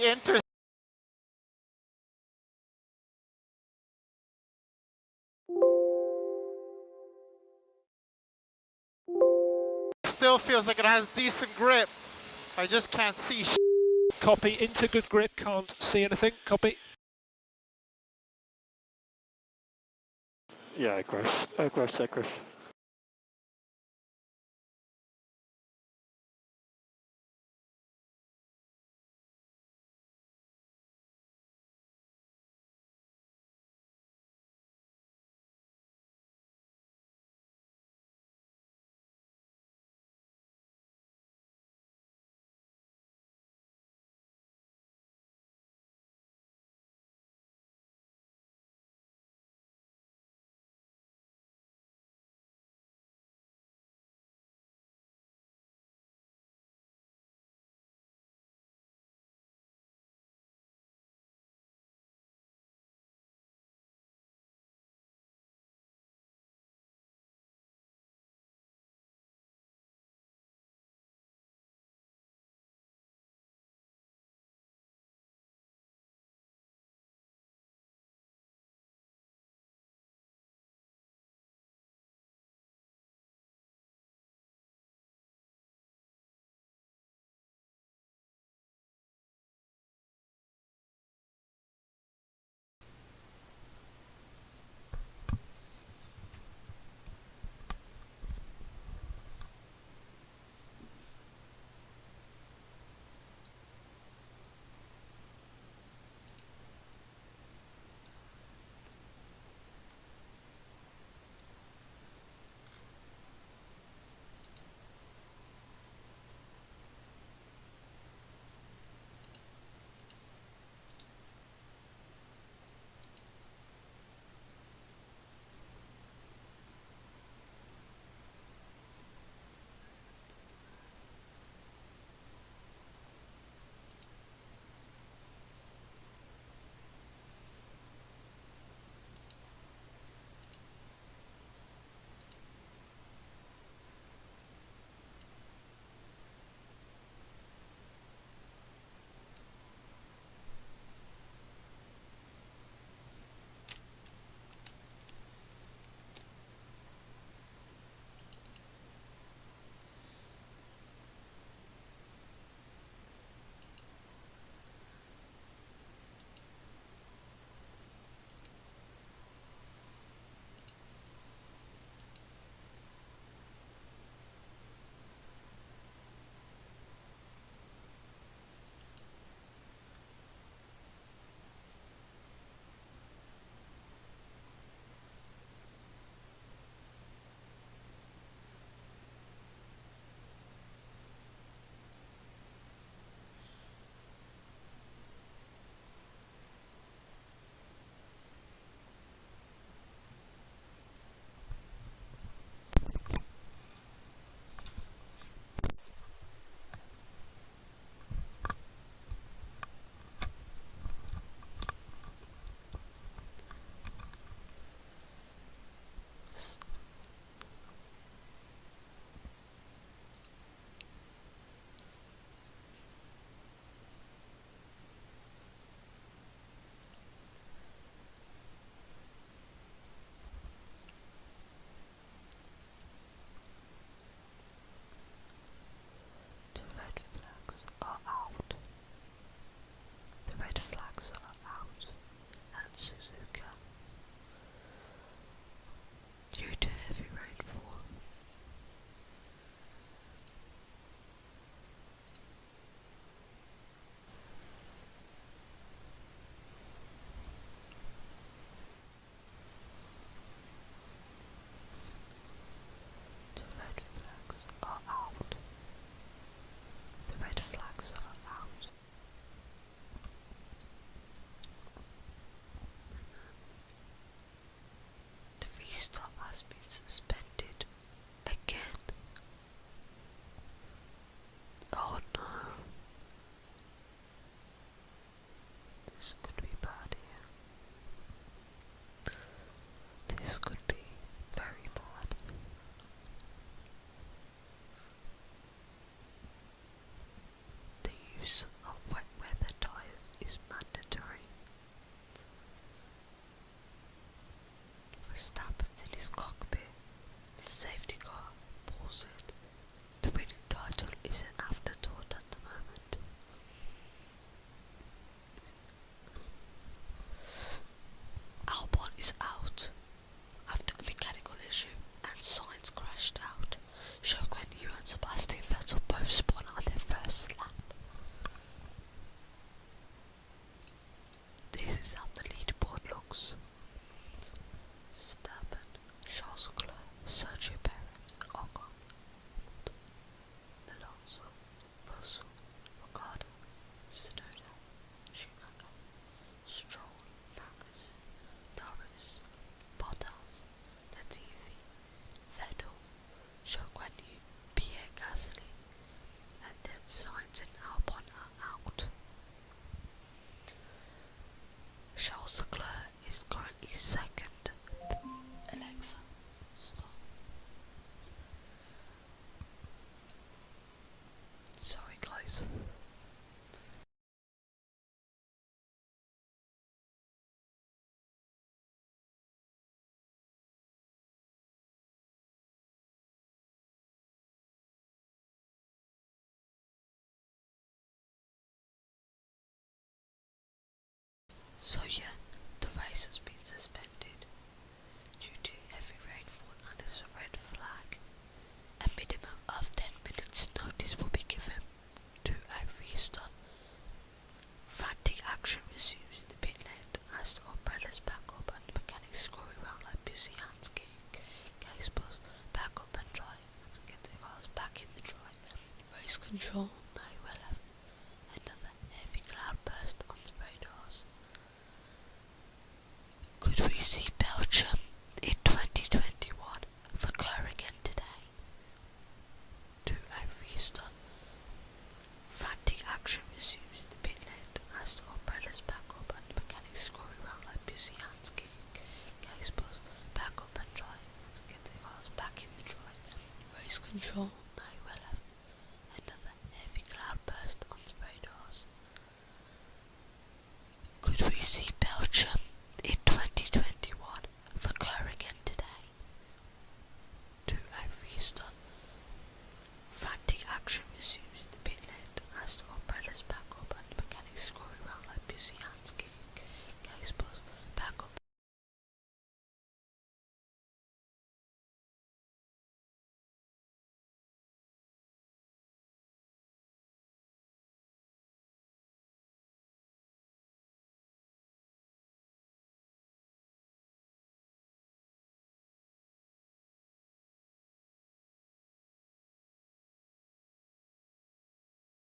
the inter. Still feels like it has decent grip. I just can't see. Copy, into good grip, can't see anything. Copy. Yeah, crash. So yeah, the race has been suspended due to heavy rainfall and there's a red flag. A minimum of 10 minutes notice will be given to a restart. Frantic action resumes in the pit lane as the umbrellas back up and the mechanics scurry around like busy hands getting case bus back up and dry and get the cars back in the dry. Race control may well have another heavy cloud burst on the radars. Could we see Belgium in 2021 recur again today? To a restart. Frantic action resumes in the pit lane as the umbrellas back up and the mechanics scurry around like busy hands getting case bus back up and dry and get the cars back in the dry. Race control may well have another heavy cloud burst on the radars. Could we see Belgium in 2021 recur again today? To a restart. Frantic action resumes in the pit lane as the umbrellas back up and the mechanics scurry around like busy hands getting case bus back up.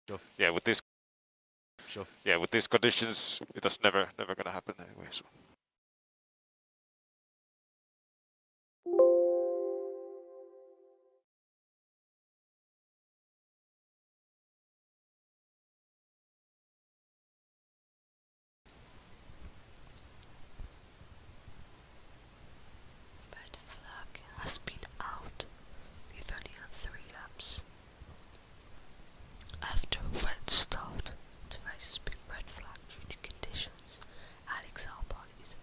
Sure. Yeah, with this. Sure. Yeah, with these conditions, that's never gonna happen anyway. So. Red flag has been out. We've only had 3 laps. After a wet start, the race has been red flag due to conditions. Alex Albon is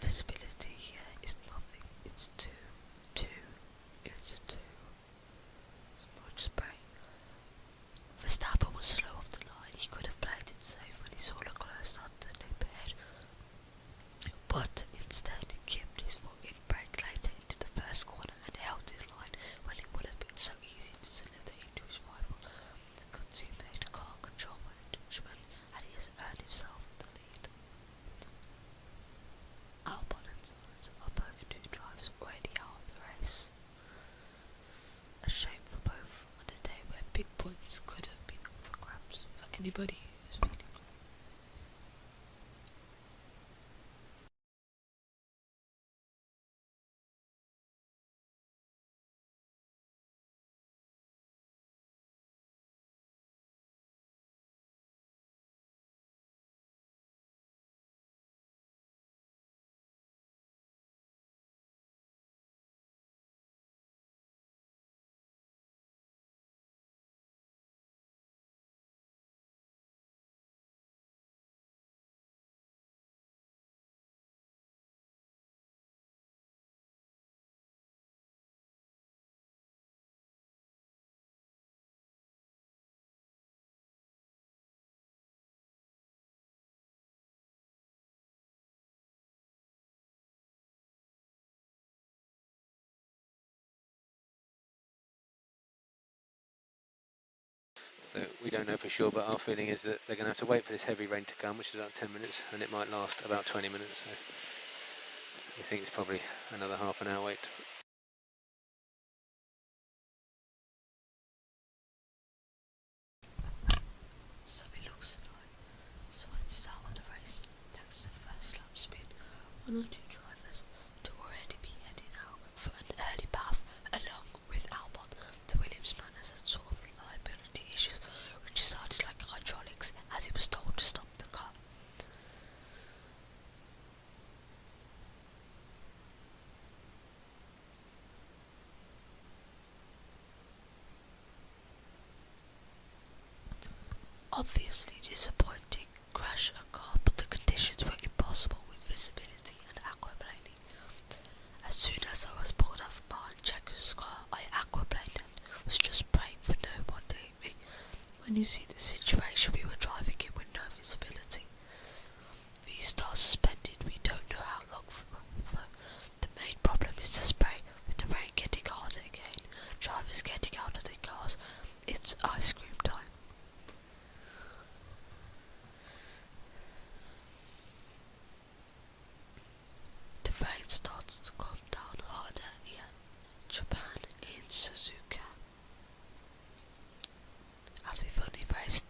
visibility here is nothing. It's it's a 2. So much spray. Verstappen was slow off the line. He could have played it safe when he saw the close start to nip ahead. But instead he kept his foot in brake later into the first corner and held his line when it would have been so easy to slither into his rival. Because he made car control by judgment and he has earned himself the lead. Albon and Sainz are both 2 drivers already out of the race. A shame for both on a day where big points could have been up for grabs for anybody who's feeling. So we don't know for sure, but our feeling is that they're going to have to wait for this heavy rain to come, which is about 10 minutes, and it might last about 20 minutes. So we think it's probably another half an hour wait. So it looks like Sainz is out of the race thanks to the first lap spin. 1 or 2 drivers to already be heading out for an early path along with Albon. The Williams man has had sort of reliability issues which started like hydraulics as he was told to stop the car. Obviously disappointing crash a car, but the conditions were impossible with visibility and aquaplaning. As soon as I was pulled off behind Checo's car, I aquaplaned and was just praying for no one to hit me. When you see the situation we were driving in with no visibility, V-Star suspended, we don't know how long for. The main problem is the spray, with the rain getting harder again, drivers getting out of their cars. It's ice cream time. The rain starts to come down harder in Japan in Suzuka. As we've only raced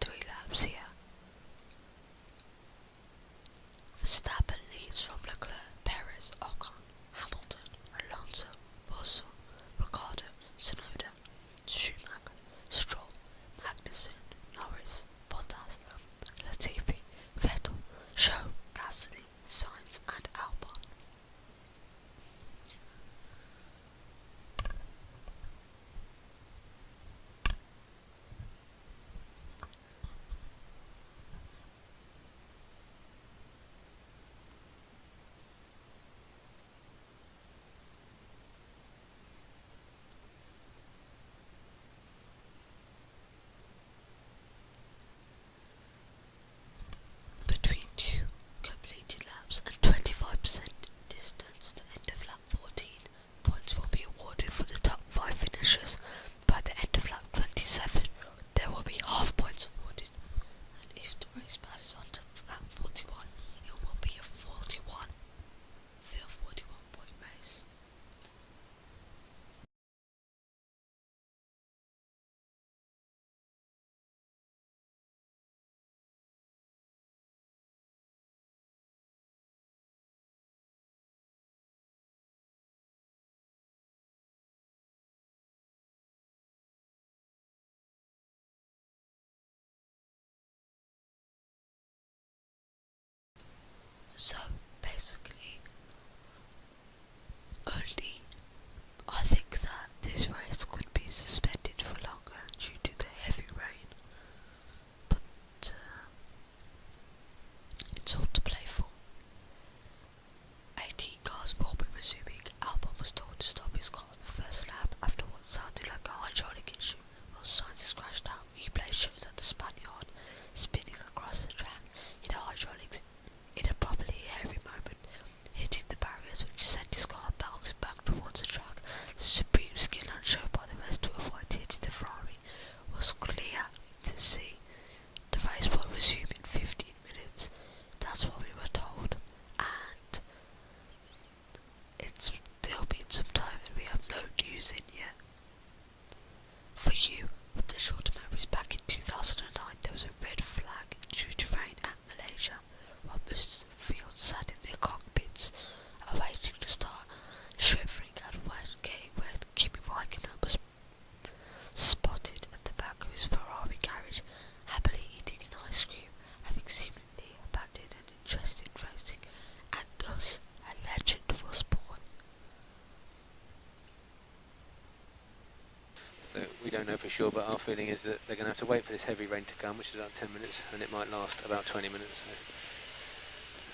for sure, but our feeling is that they're going to have to wait for this heavy rain to come, which is about 10 minutes, and it might last about 20 minutes. So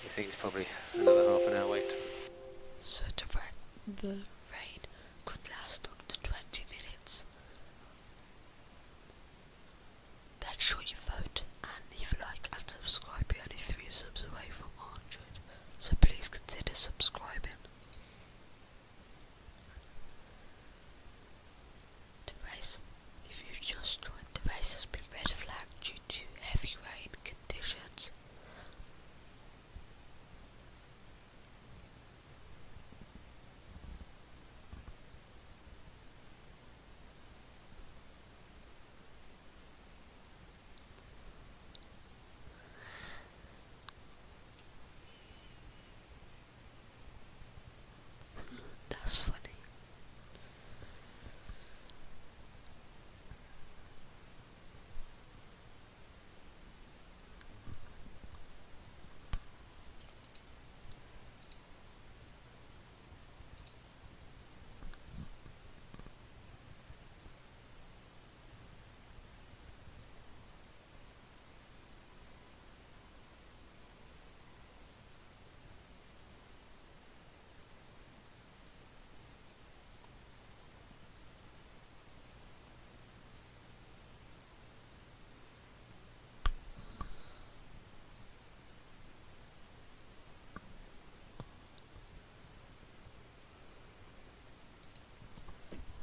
we think it's probably another half an hour wait. So the rain could last up to 20 minutes. Make sure you vote and leave a like and subscribe. You're only 3 subs away from 100, so please consider subscribing. The race, if you've just joined, the race has been red flagged due to heavy rain conditions. That's funny.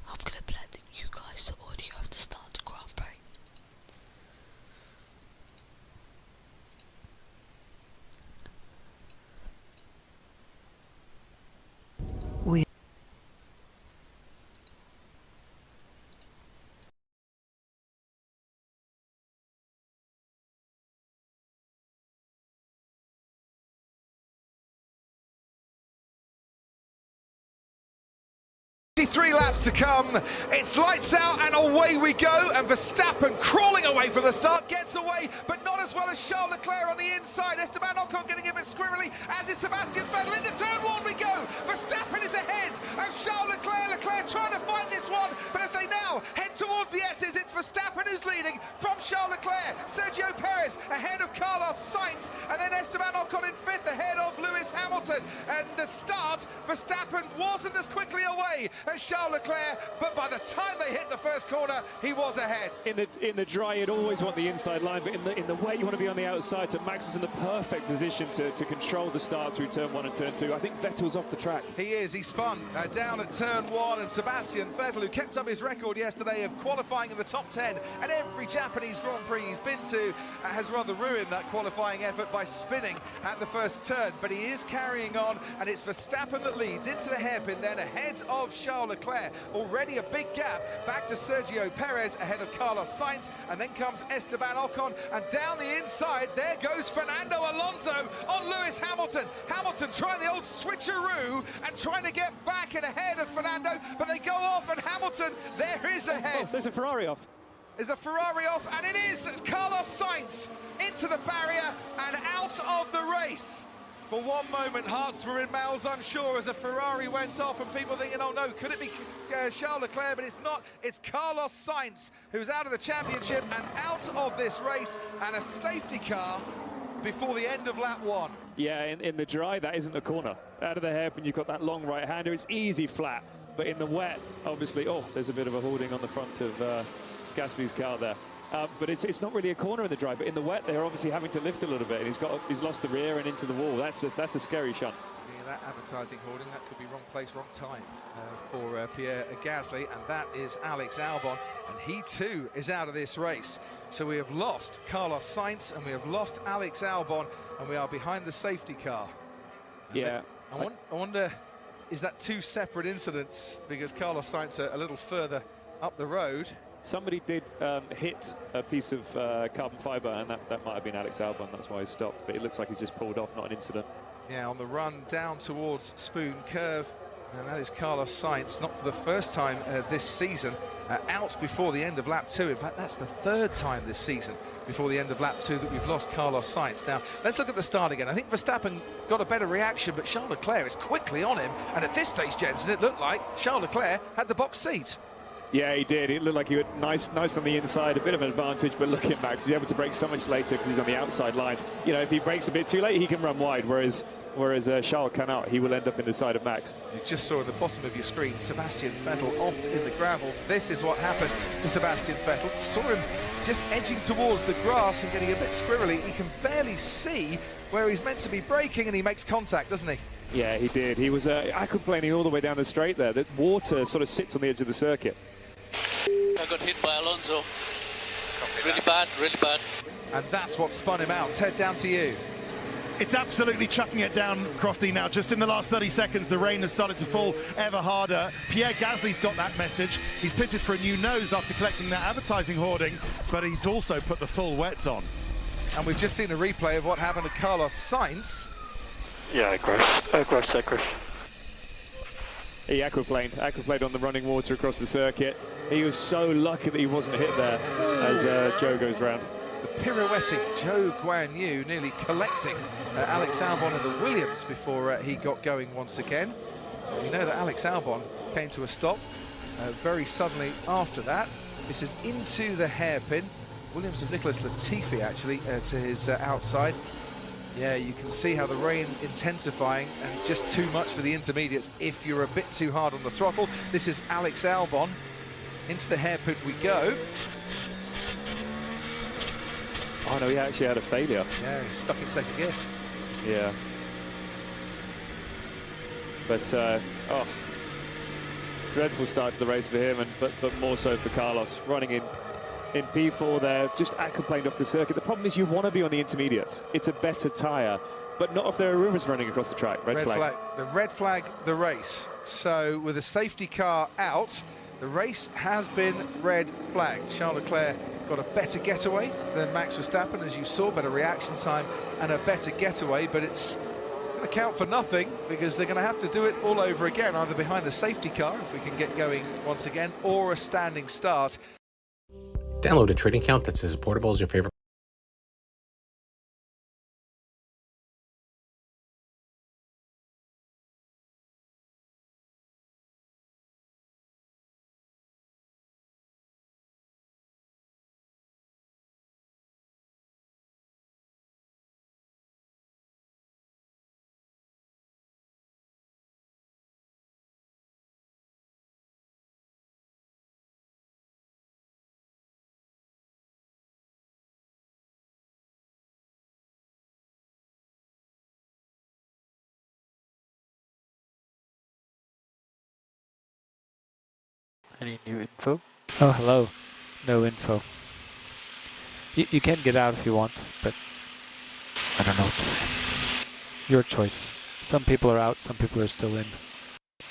I'm gonna play you guys the audio of the start of the Grand Prix. Three laps to come. It's lights out and away we go. And Verstappen crawling away from the start, gets away, but not as well as Charles Leclerc on the inside. Esteban Ocon getting a bit squirrely, as is Sebastian Vettel. Into turn one we go. Verstappen is ahead of Charles Leclerc. Leclerc trying to fight this one, but as they now head towards the S's, it's Verstappen who's leading from Charles Leclerc. Sergio Perez ahead of Carlos Sainz, and then Esteban Ocon in fifth ahead of Lewis Hamilton. And the start, Verstappen wasn't as quickly away as Charles Leclerc, but by the time they hit the first corner, he was ahead. In the dry, you'd always want the inside line, but in the wet, you want to be on the outside. So Max is in the perfect position to control the start through turn 1 and turn 2. I think Vettel's off the track. He is. He spun down at turn 1, and Sebastian Vettel, who kept up his record yesterday of qualifying in the top 10 at every Japanese Grand Prix he's been to, has rather ruined that qualifying effort by spinning at the first turn. But he is carrying on, and it's Verstappen that leads into the hairpin then ahead of Charles Leclerc. Already a big gap back to Sergio Perez ahead of Carlos Sainz, and then comes Esteban Ocon, and down the inside there goes Fernando Alonso on Lewis Hamilton. Hamilton trying the old switcheroo and trying to get back and ahead of Fernando, but they go off, and Hamilton there is ahead. Oh, there's a Ferrari off. There's a Ferrari off, and it is Carlos Sainz into the barrier and out of the race. For one moment, hearts were in mouths, I'm sure, as a Ferrari went off, and people thinking, oh no, could it be Charles Leclerc? But it's not. It's Carlos Sainz who's out of the championship and out of this race, and a safety car before the end of lap 1. Yeah, in the dry, that isn't a corner. Out of the hairpin, you've got that long right-hander. It's easy flat, but in the wet, obviously, oh, there's a bit of a holding on the front of Gasly's car there. But it's not really a corner in the dry, but in the wet, they're obviously having to lift a little bit, and he's lost the rear and into the wall. That's a scary shunt. Yeah, that advertising hoarding, that could be wrong place, wrong time for Pierre Gasly, and that is Alex Albon, and he too is out of this race. So we have lost Carlos Sainz, and we have lost Alex Albon, and we are behind the safety car. And yeah. I wonder, is that 2 separate incidents, because Carlos Sainz a little further up the road? Somebody did hit a piece of carbon fibre, and that might have been Alex Albon. That's why he stopped. But it looks like he just pulled off, not an incident. Yeah, on the run down towards Spoon Curve. And that is Carlos Sainz, not for the first time this season, out before the end of lap 2. In fact, that's the 3rd time this season before the end of lap 2 that we've lost Carlos Sainz. Now, let's look at the start again. I think Verstappen got a better reaction, but Charles Leclerc is quickly on him. And at this stage, Jensen, it looked like Charles Leclerc had the box seat. Yeah, he did. It looked like he was nice on the inside, a bit of an advantage, but look at Max. He's able to break so much later because he's on the outside line. You know, if he breaks a bit too late, he can run wide, whereas Charles cannot. He will end up in the side of Max. You just saw at the bottom of your screen Sebastian Vettel off in the gravel. This is what happened to Sebastian Vettel. Saw him just edging towards the grass and getting a bit squirrely. He can barely see where he's meant to be braking, and he makes contact, doesn't he? Yeah, he did. He was aquaplaning all the way down the straight there. The water sort of sits on the edge of the circuit. I got hit by Alonso. Really bad, really bad. And that's what spun him out. Ted, down to you. It's absolutely chucking it down, Crofty, now. Just in the last 30 seconds, the rain has started to fall ever harder. Pierre Gasly's got that message. He's pitted for a new nose after collecting that advertising hoarding, but he's also put the full wets on. And we've just seen a replay of what happened to Carlos Sainz. Yeah, I crashed. He aquaplaned on the running water across the circuit. He was so lucky that he wasn't hit there as Joe goes round. The pirouetting Zhou Guanyu nearly collecting Alex Albon and the Williams before he got going once again. We know that Alex Albon came to a stop very suddenly after that. This is into the hairpin. Williams of Nicholas Latifi actually to his outside. Yeah, you can see how the rain intensifying and just too much for the intermediates if you're a bit too hard on the throttle. This is Alex Albon. Into the hairpin we go. Oh no, he actually had a failure. Yeah, he's stuck in second gear. Yeah. But, dreadful start to the race for him, but more so for Carlos. Running in P4 there, just aquaplaned off the circuit. The problem is you want to be on the intermediates. It's a better tyre, but not if there are rivers running across the track. Red flag. The red flag, the race. So with a safety car out, the race has been red flagged. Charles Leclerc got a better getaway than Max Verstappen, as you saw, better reaction time and a better getaway, but it's going to count for nothing because they're going to have to do it all over again, either behind the safety car, if we can get going once again, or a standing start. Download a trading account that's as portable as your favorite. Any new info? Oh, hello. No info. You can get out if you want, but I don't know what to say. Your choice. Some people are out, some people are still in.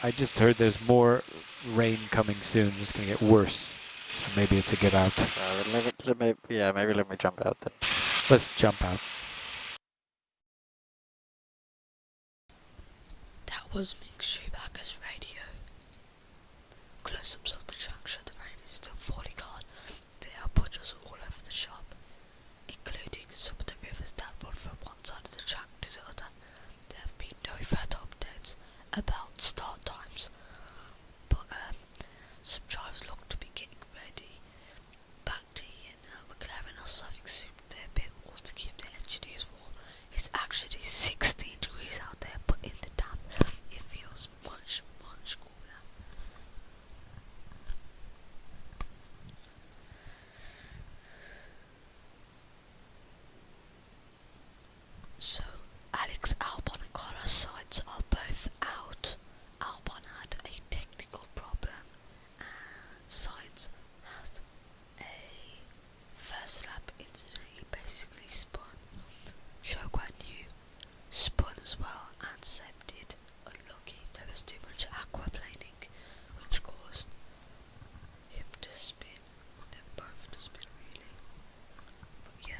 I just heard there's more rain coming soon. It's going to get worse. So maybe it's a get out. Maybe let me jump out then. Let's jump out. That was Mick Schumacher's radio. Close-ups of the track show the rain is still falling hard. There are puddles all over the shop, including some of the rivers that run from one side of the track to the other. There have been no further updates about start times, but some drivers look to be getting ready. Bacti and McLaren are serving soon their pit wall to keep their engineers warm. It's actually 16 degrees out there, but in the damp, it feels much cooler. So, Alex Albon and Carlos Sainz are both out. Albon had a technical problem, and Sainz has a first lap incident. He basically spun. Zhou Guanyu spun as well, and Seb did. Unlucky, there was too much aquaplaning, which caused him to spin. Them both to spin, really. But yeah.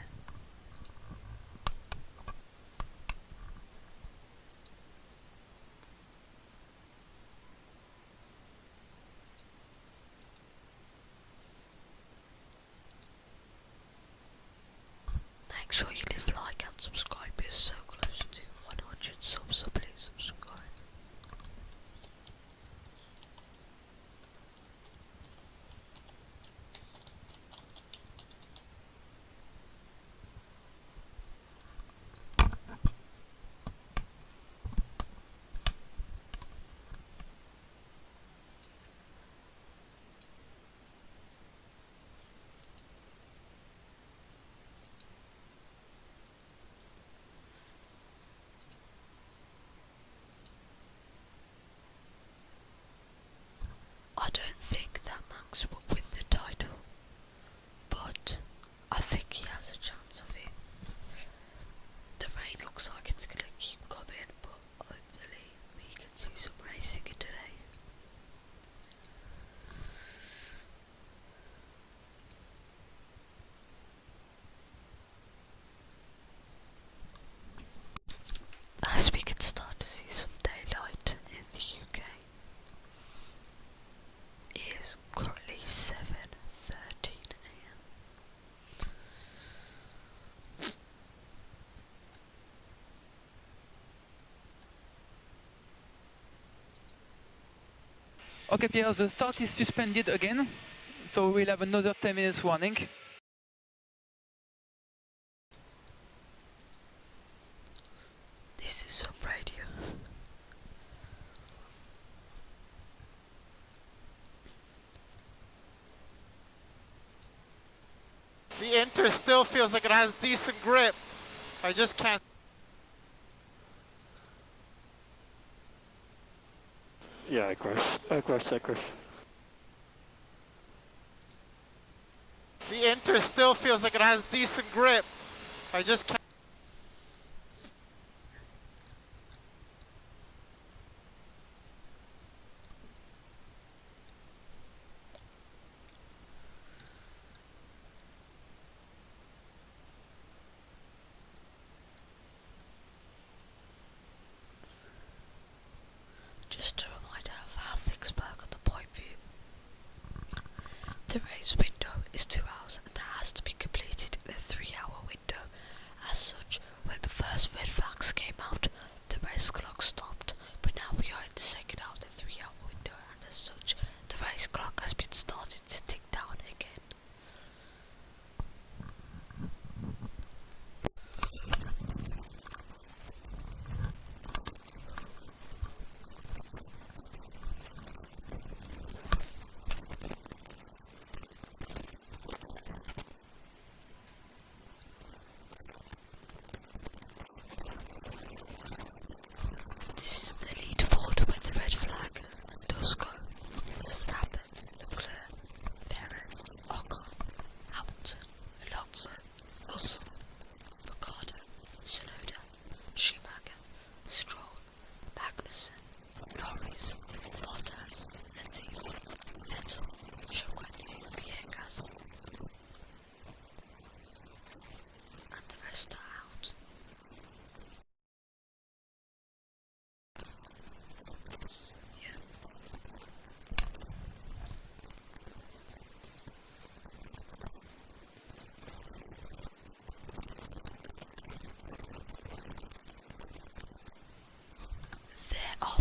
Make sure you leave a like and subscribe. We're so close to 100 subs, so please subscribe. Okay, Pierre, the start is suspended again, so we'll have another 10 minutes warning. This is some radio. The Inter still feels like it has decent grip. I just can't. Yeah, I crashed. The Inter still feels like it has decent grip. I just can't. Just a reminder of how things work on the point view. The race window is 2 hours and has to be completed in a 3-hour window. As such, when the first red flags came out, the race clock stopped, but now we are in the second hour of the 3-hour window, and as such, the race clock has been started to tick down again. This is the leaderboard when the red flag does go. Verstappen, Leclerc, Perez, Ocon, Hamilton, Alonso, Russell, Ricciardo, Tsunoda, Schumacher, Stroll, Magnussen, Norris, Bottas, Latifi, Vettel, Chocquet, Pierre Gasly, and the rest are out. So, yeah. There are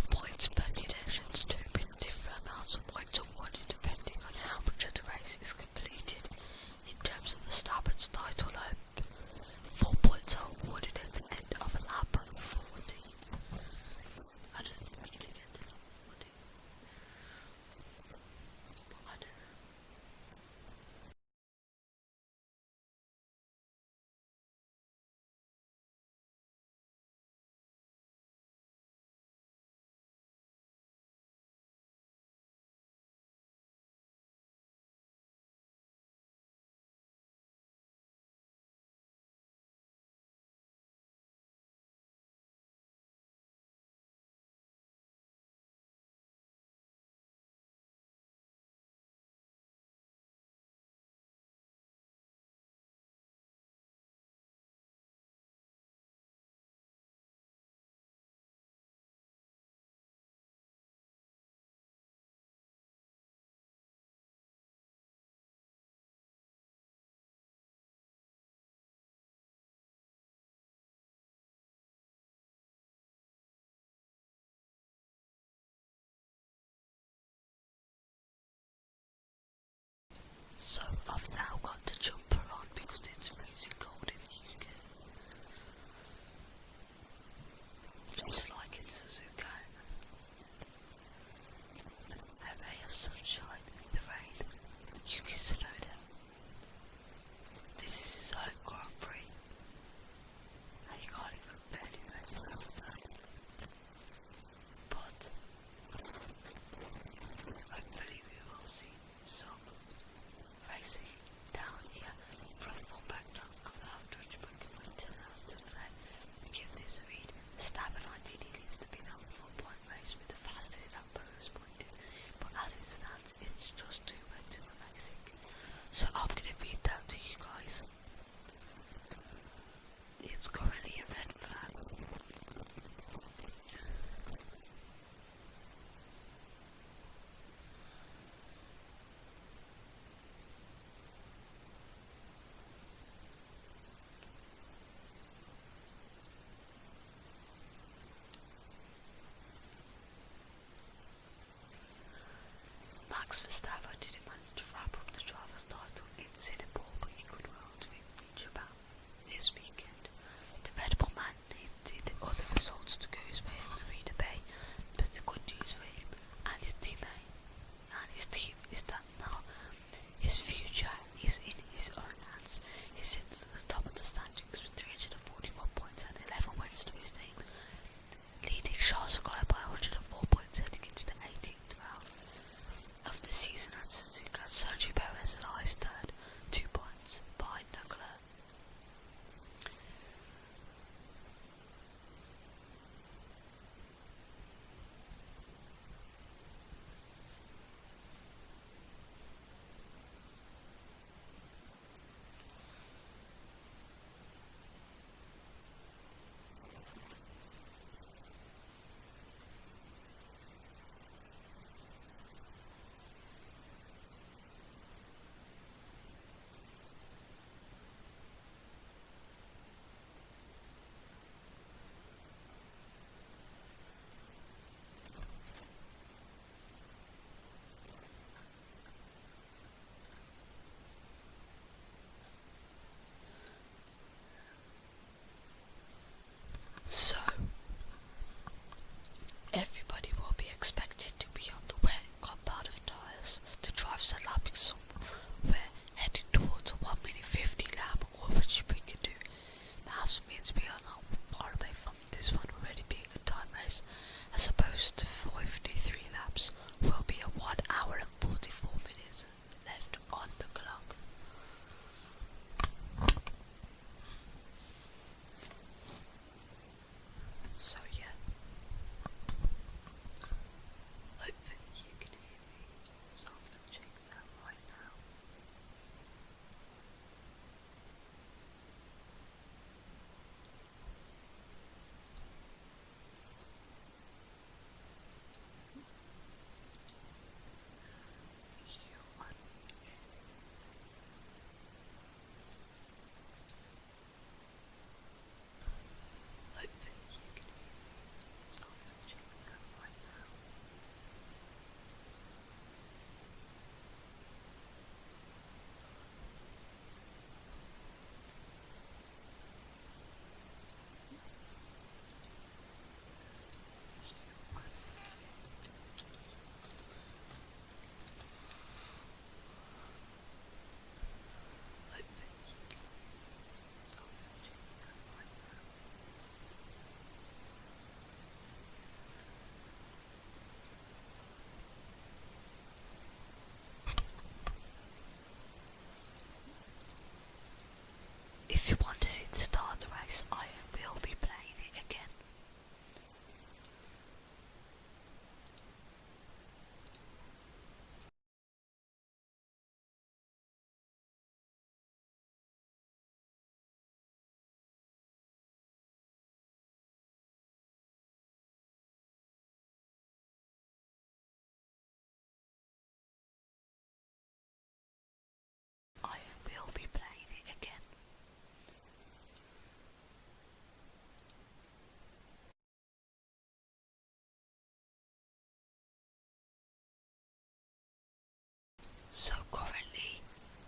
So currently,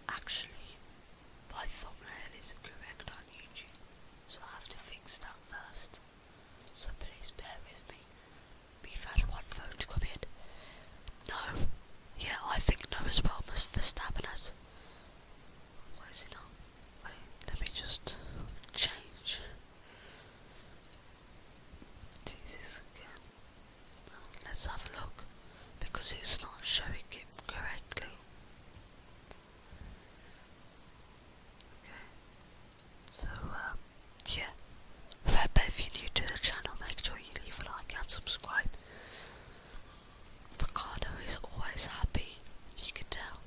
actually, my thumbnail isn't correct on YouTube, so I have to fix that first. So please bear with me. We've had one vote come in. No. Yeah, I think no as well. Verstappen has. Why is it not? Wait, let me just change. Jesus again. Let's have a look, because it's not showing it correctly. Okay. So, yeah. Remember, if you're new to the channel, make sure you leave a like and subscribe. Ricardo is always happy, you can tell.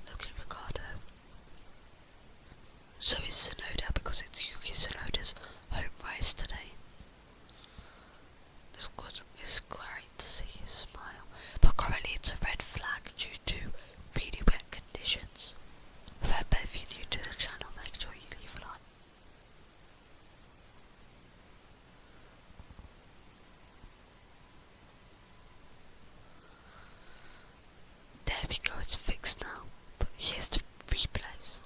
Look at Ricardo. So is Tsunoda, because it's Yuki Tsunoda's home race today. It's good, it's great to see his smile, but currently it's a red flag due to really wet conditions. Remember, if you're new to the channel, make sure you leave a like. There we go, it's fixed now, but here's the replays.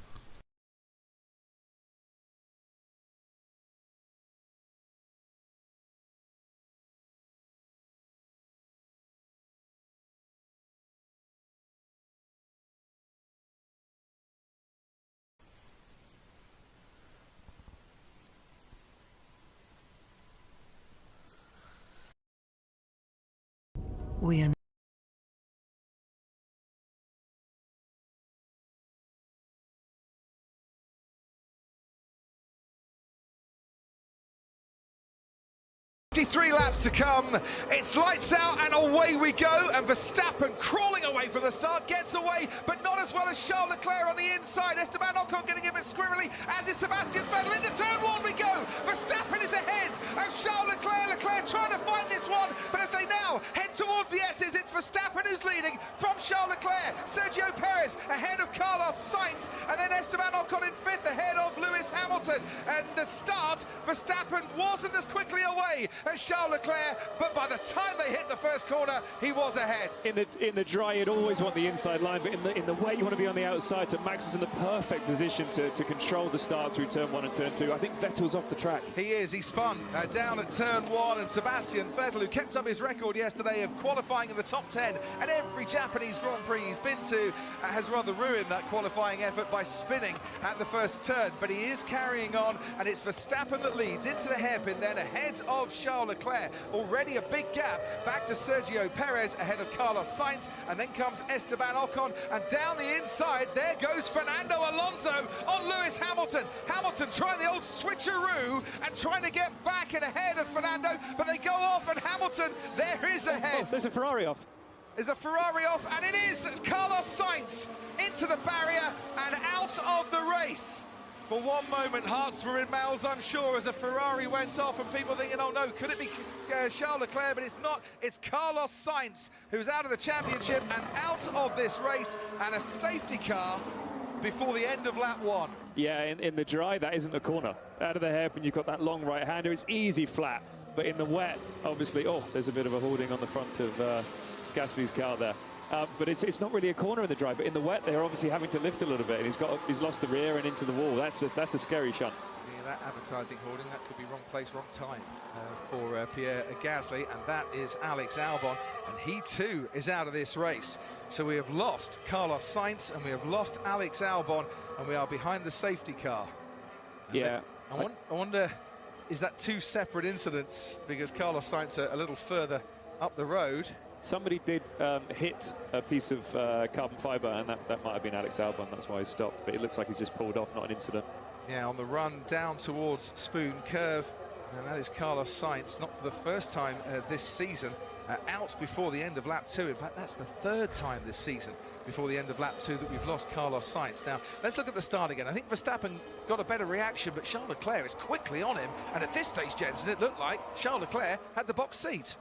We are 53 laps to come, it's lights out and away we go, and Verstappen crawling away from the start, gets away, but not as well as Charles Leclerc on the inside. Esteban Ocon getting a bit squirrely, as is Sebastian Vettel. Into turn one we go, Verstappen is ahead of Charles Leclerc. Leclerc trying to fight this one, but as they now head towards the S's, it's Verstappen who's leading from Charles Leclerc. Sergio Perez ahead of Carlos Sainz, and then Esteban Ocon in fifth ahead of Lewis Hamilton. And the start, Verstappen wasn't as quickly away as Charles Leclerc, but by the time they hit the first corner, he was ahead. In the dry, you'd always want the inside line, but in the wet, you want to be on the outside. So Max is in the perfect position to control the start through turn 1 and turn 2. I think Vettel's off the track. He is. He spun down at turn 1, and Sebastian Vettel, who kept up his record yesterday of qualifying in the top 10 at every Japanese Grand Prix he's been to, has rather ruined that qualifying effort by spinning at the first turn. But he is carrying on, and it's Verstappen that leads into the hairpin then ahead of Charles Leclerc. Already a big gap back to Sergio Perez ahead of Carlos Sainz, and then comes Esteban Ocon, and down the inside there goes Fernando Alonso on Lewis Hamilton. Hamilton trying the old switcheroo and trying to get back and ahead of Fernando, but they go off, and Hamilton there is ahead. Oh, there's a Ferrari off. There's a Ferrari off, and it is Carlos Sainz into the barrier and out of the race. For one moment, hearts were in mouths, I'm sure, as a Ferrari went off, and people thinking, oh no, could it be Charles Leclerc? But it's not. It's Carlos Sainz who's out of the championship and out of this race, and a safety car before the end of lap 1. Yeah, in the dry, that isn't a corner. Out of the hairpin, you've got that long right-hander. It's easy flat, but in the wet, obviously, oh, there's a bit of a holding on the front of Gasly's car there. But it's not really a corner in the dry, but in the wet, they're obviously having to lift a little bit, and he's lost the rear and into the wall. That's a scary shunt. Yeah, that advertising hoarding, that could be wrong place, wrong time for Pierre Gasly, and that is Alex Albon, and he too is out of this race. So we have lost Carlos Sainz, and we have lost Alex Albon, and we are behind the safety car. And yeah. I wonder, is that two separate incidents, because Carlos Sainz a little further up the road? Somebody did hit a piece of carbon fibre, and that might have been Alex Albon. That's why he stopped. But it looks like he's just pulled off, not an incident. Yeah, on the run down towards Spoon Curve. And that is Carlos Sainz, not for the first time this season, out before the end of lap 2. In fact, that's the third time this season before the end of lap 2 that we've lost Carlos Sainz. Now, let's look at the start again. I think Verstappen got a better reaction, but Charles Leclerc is quickly on him. And at this stage, Jensen, it looked like Charles Leclerc had the box seat.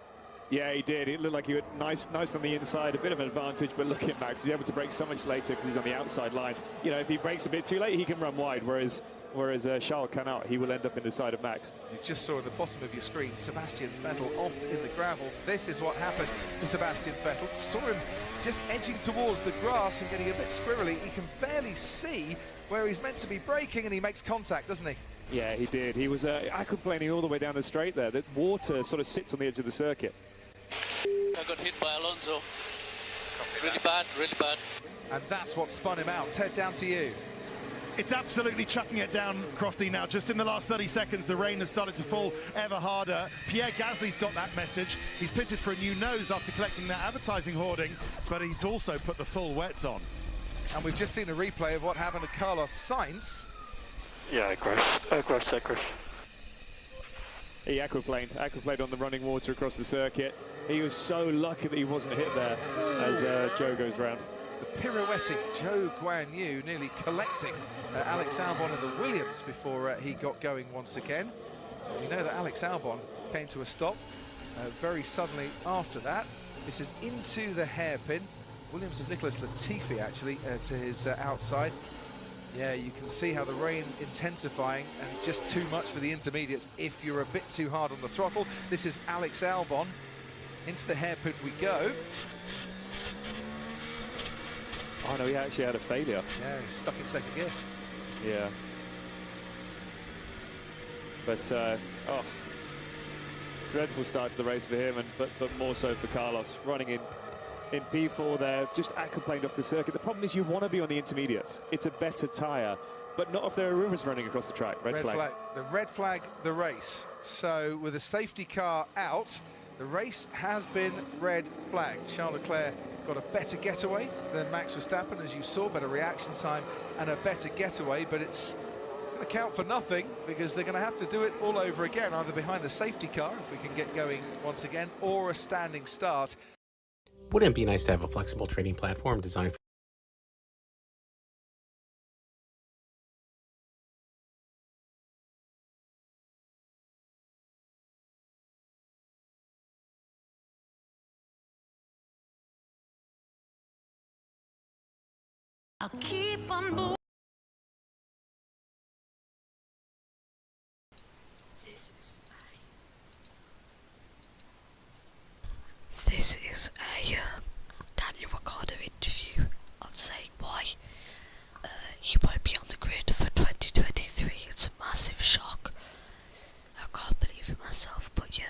Yeah, he did. It looked like he was nice on the inside, a bit of an advantage, but look at Max. He's able to brake so much later because he's on the outside line. You know, if he brakes a bit too late, he can run wide, whereas whereas Charles cannot. He will end up in the side of Max. You just saw at the bottom of your screen Sebastian Vettel off in the gravel. This is what happened to Sebastian Vettel. Saw him just edging towards the grass and getting a bit squirrely. He can barely see where he's meant to be braking, and he makes contact, doesn't he? Yeah, he did. He was aquaplaning all the way down the straight there. The water sort of sits on the edge of the circuit. I got hit by Alonso. Really bad, really bad. And that's what spun him out. Ted, down to you. It's absolutely chucking it down, Crofty, now. Just in the last 30 seconds, the rain has started to fall ever harder. Pierre Gasly's got that message. He's pitted for a new nose after collecting that advertising hoarding, but he's also put the full wets on. And we've just seen a replay of what happened to Carlos Sainz. Yeah, I crashed. He aquaplaned on the running water across the circuit. He was so lucky that he wasn't hit there as Joe goes round. The pirouetting Zhou Guanyu nearly collecting Alex Albon and the Williams before he got going once again. We know that Alex Albon came to a stop very suddenly after that. This is into the hairpin. Williams of Nicholas Latifi actually to his outside. Yeah, you can see how the rain intensifying and just too much for the intermediates if you're a bit too hard on the throttle. This is Alex Albon. Into the hairpin we go. Oh no, he actually had a failure. Yeah, he's stuck in second gear. Yeah. But, dreadful start to the race for him, but more so for Carlos. Running in P4 there, just aquaplaned off the circuit. The problem is you want to be on the intermediates. It's a better tyre, but not if there are rivers running across the track. Red flag. The red flag, the race. So with a safety car out, the race has been red flagged. Charles Leclerc got a better getaway than Max Verstappen, as you saw, better reaction time and a better getaway, but it's going to count for nothing because they're going to have to do it all over again, either behind the safety car, if we can get going once again, or a standing start. Wouldn't it be nice to have a flexible trading platform designed for I'll keep on moving. This is a Daniel Ricciardo interview on saying why he won't be on the grid for 2023. It's a massive shock. I can't believe it myself, but yeah.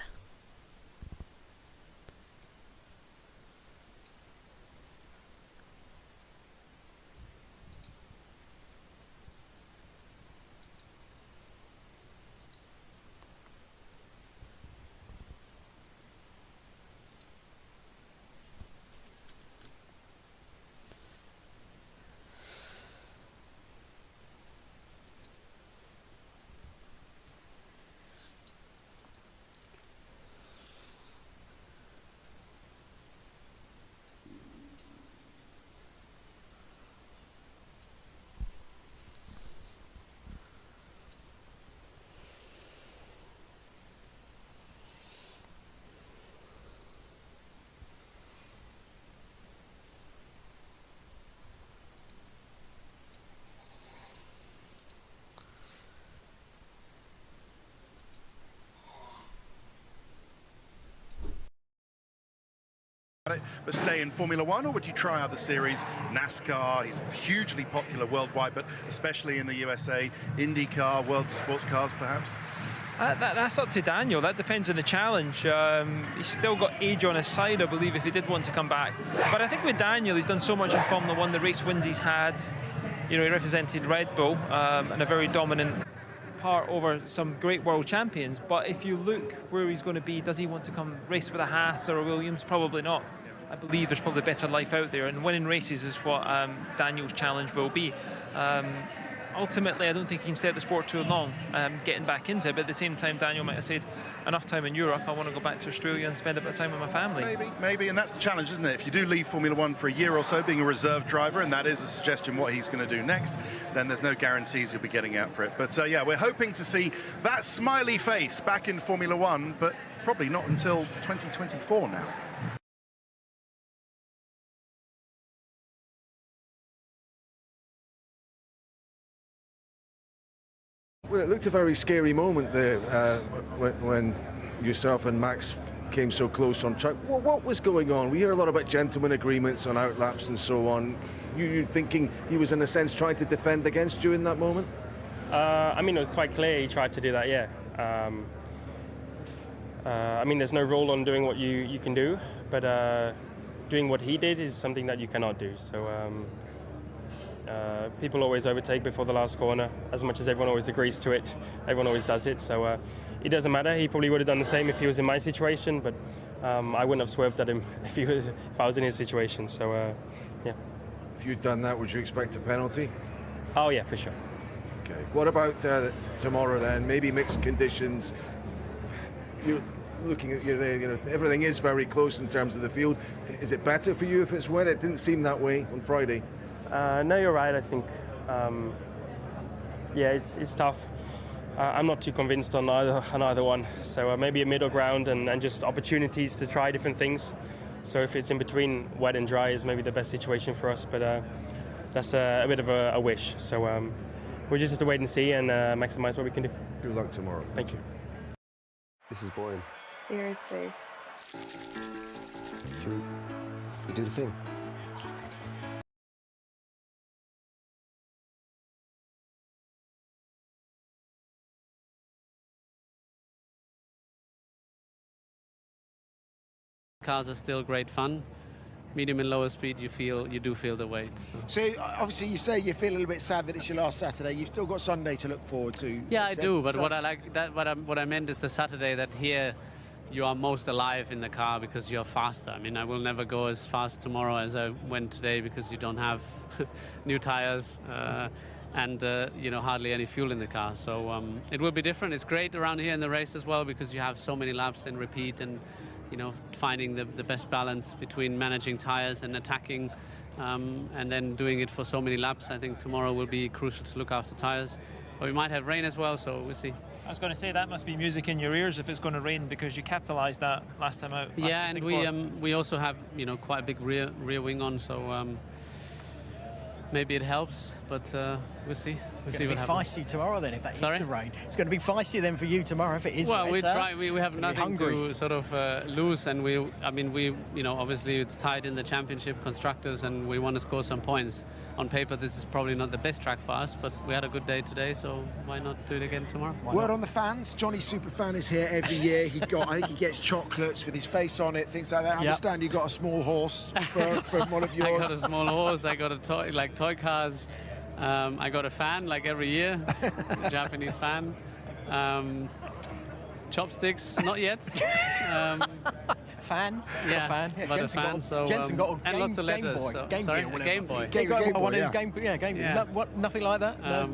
But stay in Formula One, or would you try out the series? NASCAR is hugely popular worldwide, but especially in the USA. IndyCar, World Sports Cars, perhaps? That's up to Daniel. That depends on the challenge. He's still got age on his side, I believe, if he did want to come back. But I think with Daniel, he's done so much in Formula One, the race wins he's had. You know, he represented Red Bull and a very dominant part over some great world champions. But if you look where he's going to be, does he want to come race with a Haas or a Williams? Probably not. I believe there's probably better life out there, and winning races is what Daniel's challenge will be. Ultimately, I don't think he can stay at the sport too long, getting back into it. But at the same time, Daniel might have said, enough time in Europe, I want to go back to Australia and spend a bit of time with my family. Maybe, and that's the challenge, isn't it? If you do leave Formula One for a year or so, being a reserve driver, and that is a suggestion what he's going to do next, then there's no guarantees he'll be getting out for it. But yeah, we're hoping to see that smiley face back in Formula One, but probably not until 2024 now. Well, it looked a very scary moment there when yourself and Max came so close on track. What was going on? We hear a lot about gentleman agreements on outlaps and so on. You thinking he was in a sense trying to defend against you in that moment? I mean, it was quite clear he tried to do that, yeah. I mean, there's no rule on doing what you can do, but doing what he did is something that you cannot do. So people always overtake before the last corner. As much as everyone always agrees to it, everyone always does it. So it doesn't matter. He probably would have done the same if he was in my situation, but I wouldn't have swerved at him if I was in his situation. So yeah. If you'd done that, would you expect a penalty? Oh yeah, for sure. Okay. What about tomorrow then? Maybe mixed conditions. You're looking at everything is very close in terms of the field. Is it better for you if it's wet? It didn't seem that way on Friday. No, you're right. I think yeah, it's tough. I'm not too convinced on either one. So maybe a middle ground and just opportunities to try different things. So if it's in between wet and dry is maybe the best situation for us. But that's a bit of a wish. So we just have to wait and see and maximize what we can do. Good luck tomorrow. Thank you. This is boring. Seriously. Should we do the thing? Cars are still great fun. Medium and lower speed, you do feel the weight. So obviously you say you feel a little bit sad that it's your last Saturday. You've still got Sunday to look forward to. Yeah, I do. But what I meant is the Saturday that here you are most alive in the car because you're faster. I mean, I will never go as fast tomorrow as I went today because you don't have new tires and hardly any fuel in the car. So it will be different. It's great around here in the race as well because you have so many laps in repeat and finding the best balance between managing tires and attacking and then doing it for so many laps. I think tomorrow will be crucial to look after tires. But we might have rain as well, so we'll see. I was going to say that must be music in your ears if it's going to rain because you capitalised that last time out. Yeah, and we also have quite a big rear wing on, so maybe it helps, but we'll see. We'll see what happens. It's going to be feisty tomorrow then if that is Sorry? the rain. It's going to be feisty then for you tomorrow if it is. Well, wet, we try. We have nothing hungry. to sort of lose, and obviously it's tied in the championship constructors, and we want to score some points. On paper, this is probably not the best track for us, but we had a good day today, so why not do it again tomorrow? Word on the fans, Johnny Superfan is here every year. I think he gets chocolates with his face on it, things like that. I understand you got a small horse from one of yours. I got a small horse, I got a toy cars. I got a fan like every year, a Japanese fan. Chopsticks, not yet. Fan? Yeah, fan. Yeah, but Jensen a fan. Jensen got a and lots of letters. Game Boy, a Game Boy. Game Boy. Yeah. Nothing like that. No.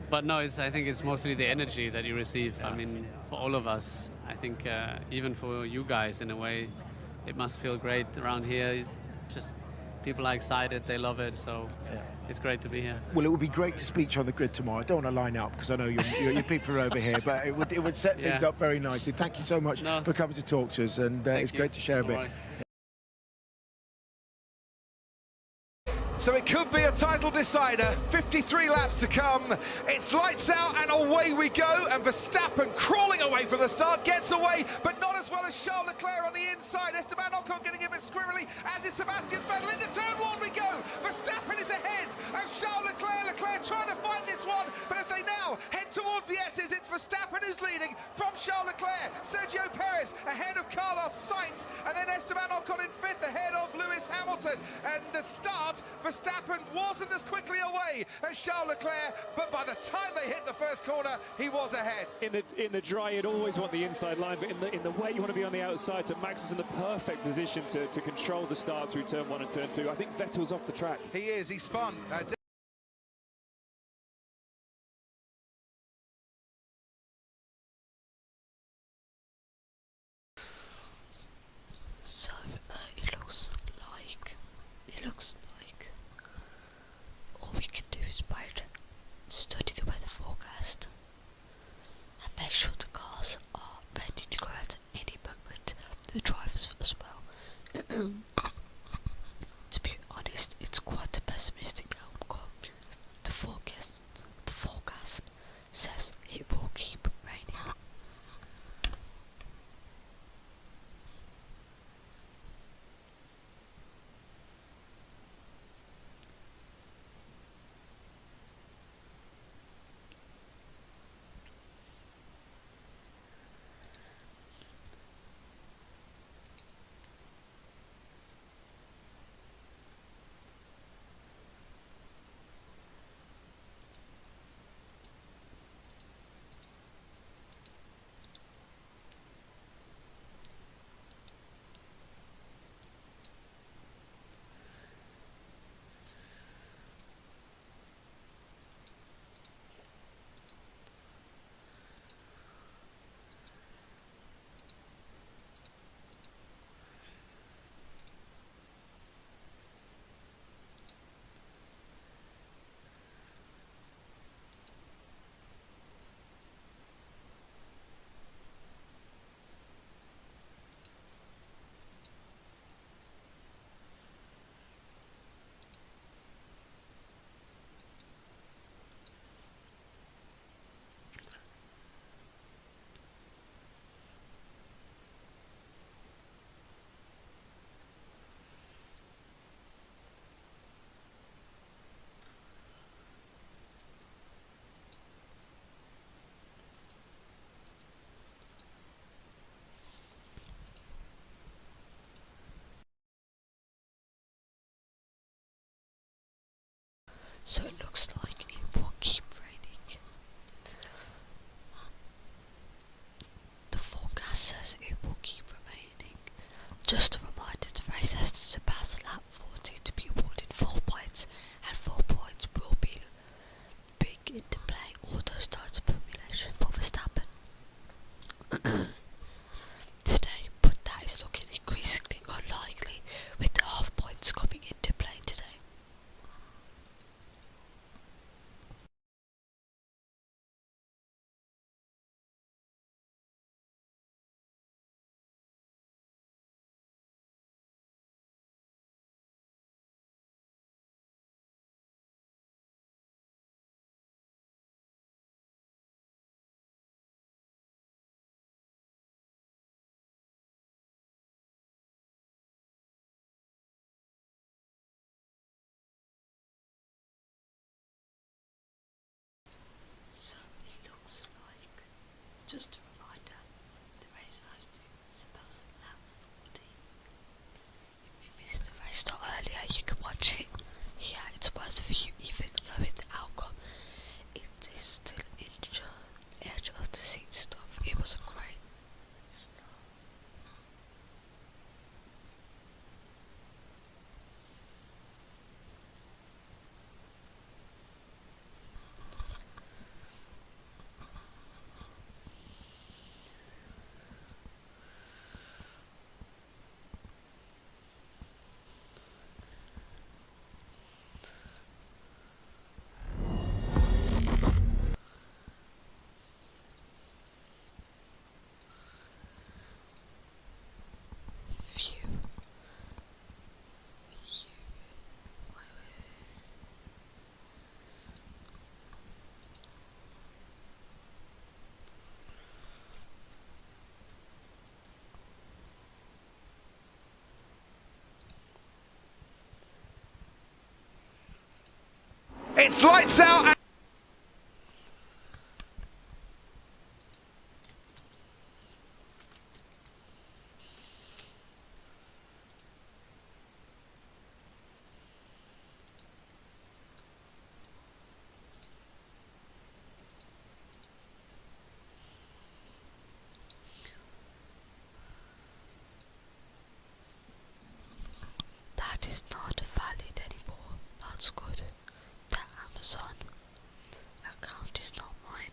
But no, I think it's mostly the energy that you receive. Yeah. I mean, for all of us, I think even for you guys in a way, it must feel great around here. Just people are excited, they love it, so it's great to be here. Well, it would be great to speak to you on the grid tomorrow. I don't want to line up because I know your people are over here, but it would set things up very nicely. Thank you so much for coming to talk to us, and it's great to share a bit. So it could be a title decider. 53 laps to come. It's lights out and away we go. And Verstappen crawling away from the start, gets away, but not as well as Charles Leclerc on the inside. Esteban Ocon getting a bit squirrely, as is Sebastian Vettel. Into turn one we go. Verstappen is ahead of Charles Leclerc. Leclerc trying to fight this one, but as they now head towards the S's, it's Verstappen who's leading from Charles Leclerc. Sergio Perez ahead of Carlos Sainz, and then Esteban Ocon in fifth ahead of Lewis Hamilton. And the start, Verstappen wasn't as quickly away as Charles Leclerc, but by the time they hit the first corner, he was ahead. In the dry, you'd always want the inside line, but in the wet, you want to be on the outside. So Max is in the perfect position to control the start through turn one and turn two. I think Vettel's off the track. He is. He spun. So it looks like all we can do is study the weather forecast and make sure the cars are ready to go at any moment. The drivers as well. To be honest, it's quite a pessimistic outcome. so it looks like it will keep raining. The forecast says it will keep remaining. Just a reminder, the race has to surpass lap 40 to be awarded 4 points, and 4 points will be big into play auto start formulation for Verstappen today, but that is looking increasingly unlikely with the half points coming into play today. So it looks like, just a reminder, the race has to surpass lap 40. If you missed the race start earlier, you can watch it here. It's worth a view even though with the outcome. It is still edge of the seat stuff. It was a great start. It's lights out. That is not valid anymore. That's good. The Amazon account is not mine.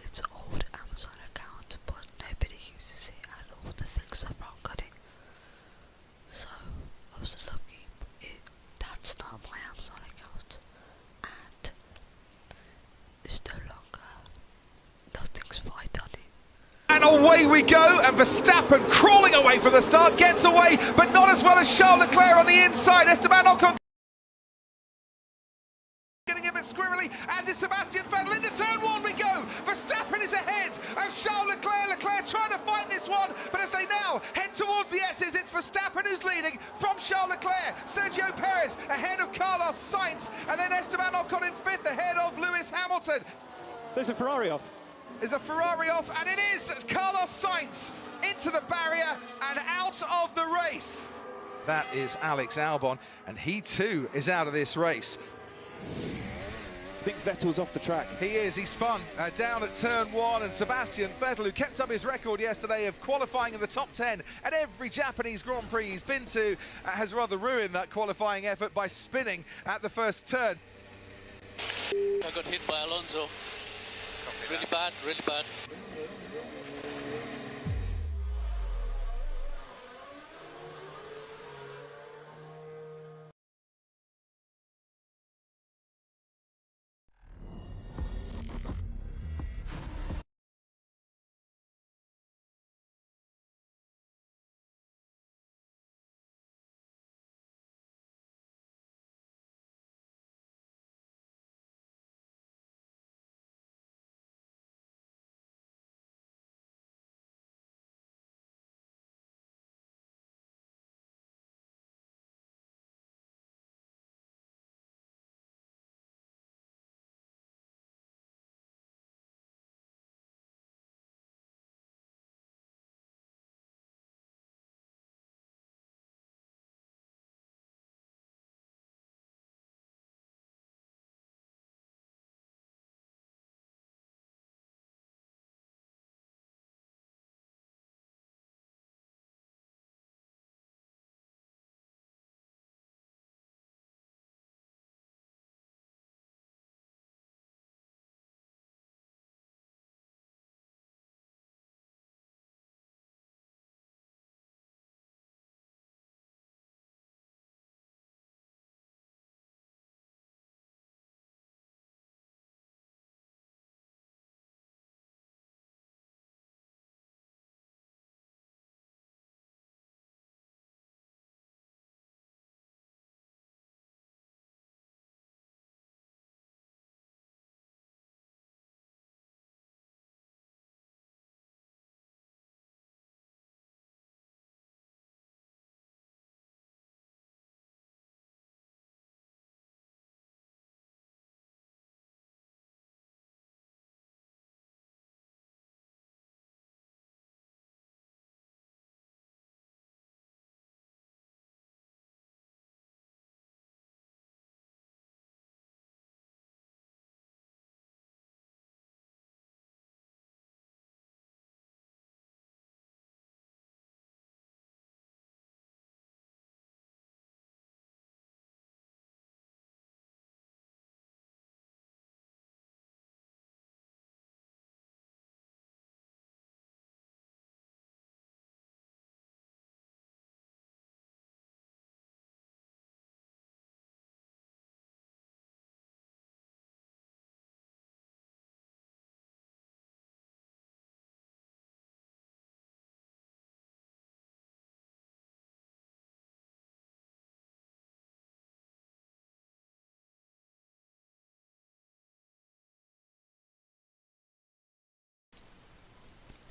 It's an old Amazon account, but nobody uses it and all the things are wrong on it. So I was lucky, that's not my Amazon account, and it's no longer, nothing's right on it. And away we go, and Verstappen crawling away from the start, gets away, but not as well as Charles Leclerc on the inside. Esteban Ocon getting a bit squirrely, as is Sebastian Vettel. Into turn one we go. Verstappen is ahead of Charles Leclerc. Leclerc trying to fight this one, but as they now head towards the S's, it's Verstappen who's leading from Charles Leclerc. Sergio Perez ahead of Carlos Sainz, and then Esteban Ocon in fifth ahead of Lewis Hamilton. There's a Ferrari off. Is a Ferrari off, and it is Carlos Sainz into the barrier and out of the race. That is Alex Albon, and he too is out of this race. I think Vettel's off the track. He is. He spun down at turn one, and Sebastian Vettel, who kept up his record yesterday of qualifying in the top 10 at every Japanese Grand Prix he's been to, has rather ruined that qualifying effort by spinning at the first turn. I got hit by Alonso. Really bad, really bad.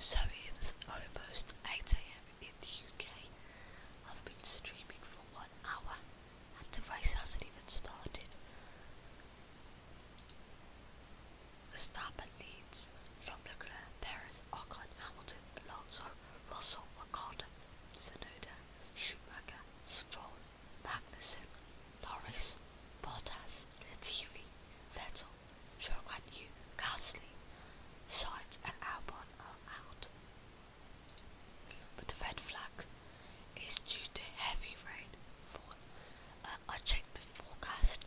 So it was almost 8 AM in the UK. I've been streaming for 1 hour and the race hasn't even started. Verstappen leads from Leclerc, Perez, Ocon, Hamilton, Alonso, Russell, Ricardo, Tsunoda, Schumacher, Stroll, Magnussen, Norris, Bottas, Latifi, Vettel, Zhou, Gasly, Sainz and Albon are out. But the red flag is due to heavy rain. I checked the forecast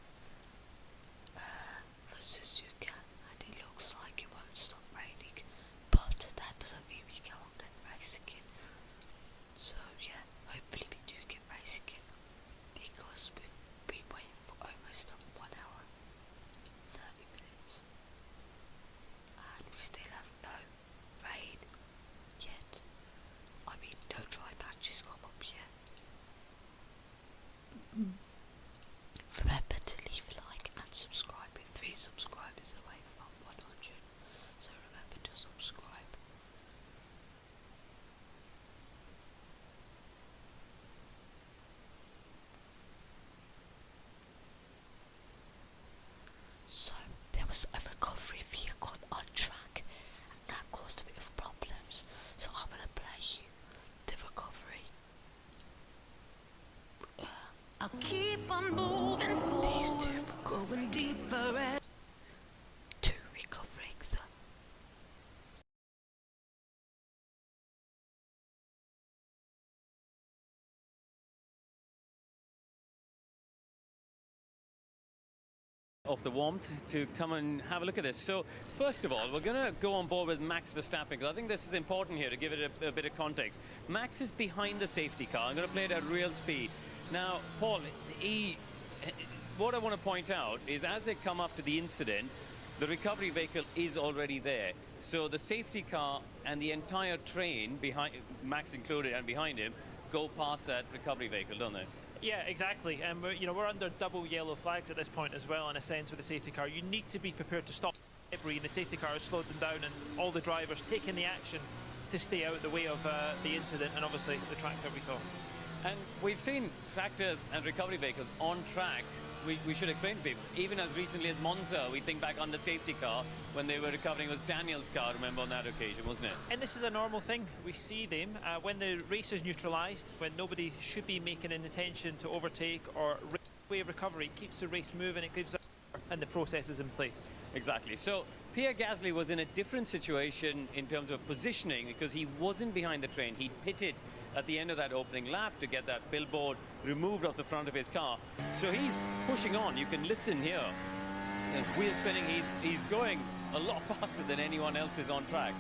for Suzuka and it looks like it won't stop raining, but that doesn't mean we can't get race again. So yeah, hopefully we do get race again, because we've been waiting for almost 1 hour 30 minutes and we still have no rain yet. I mean, no dry patches come up yet. Remember to leave a like and subscribe. With 3 subscribers away from 100, so remember to subscribe. So there was a recovery vehicle on track and that caused a bit of problems, so I'm going to play you the recovery. I'll keep on moving forward. These 2 recovering. Deeper. 2 recovering them. Of the warmth to come and have a look at this. So first of all, we're going to go on board with Max Verstappen, because I think this is important here to give it a bit of context. Max is behind the safety car. I'm going to play it at real speed. Now, Paul, what I want to point out is as they come up to the incident, the recovery vehicle is already there. So the safety car and the entire train, behind Max included and behind him, go past that recovery vehicle, don't they? Yeah, exactly. And we're under double yellow flags at this point as well, in a sense, with the safety car. You need to be prepared to stop debris, and the safety car has slowed them down, and all the drivers taking the action to stay out of the way of the incident, and obviously the tractor we saw. And we've seen tractors and recovery vehicles on track. We should explain to people, even as recently as Monza, we think back on the safety car when they were recovering. It was Daniel's car, remember, on that occasion, wasn't it? And this is a normal thing. We see them when the race is neutralised, when nobody should be making an intention to overtake or way recovery, keeps the race moving, it gives and the process is in place. Exactly. So Pierre Gasly was in a different situation in terms of positioning, because he wasn't behind the train. He pitted at the end of that opening lap to get that billboard removed off the front of his car. So he's pushing on. You can listen here. The wheel spinning. He's going a lot faster than anyone else is on track.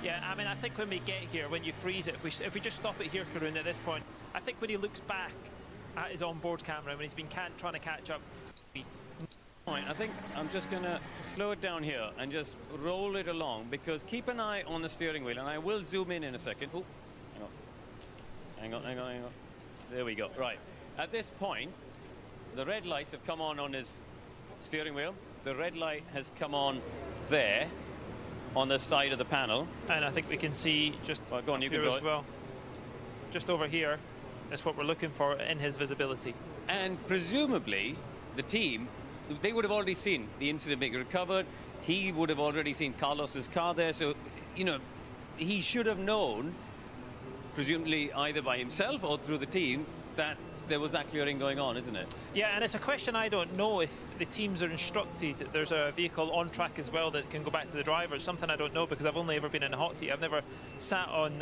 Yeah, I mean, I think when we get here, when you freeze it, if we just stop it here, Karun, at this point, I think when he looks back at his onboard camera, when he's been trying to catch up. I think I'm just going to slow it down here and just roll it along, because keep an eye on the steering wheel, and I will zoom in a second. Oh, hang on. There we go. Right. At this point, the red lights have come on his steering wheel. The red light has come on there on the side of the panel. And I think we can see just go on, you can here as well. Just over here, that's what we're looking for in his visibility. And presumably, the team, they would have already seen the incident being recovered. He would have already seen Carlos's car there. So, he should have known, presumably either by himself or through the team, that there was that clearing going on, isn't it? Yeah, and it's a question I don't know if the teams are instructed. There's a vehicle on track as well that can go back to the drivers. Something I don't know, because I've only ever been in a hot seat. I've never sat on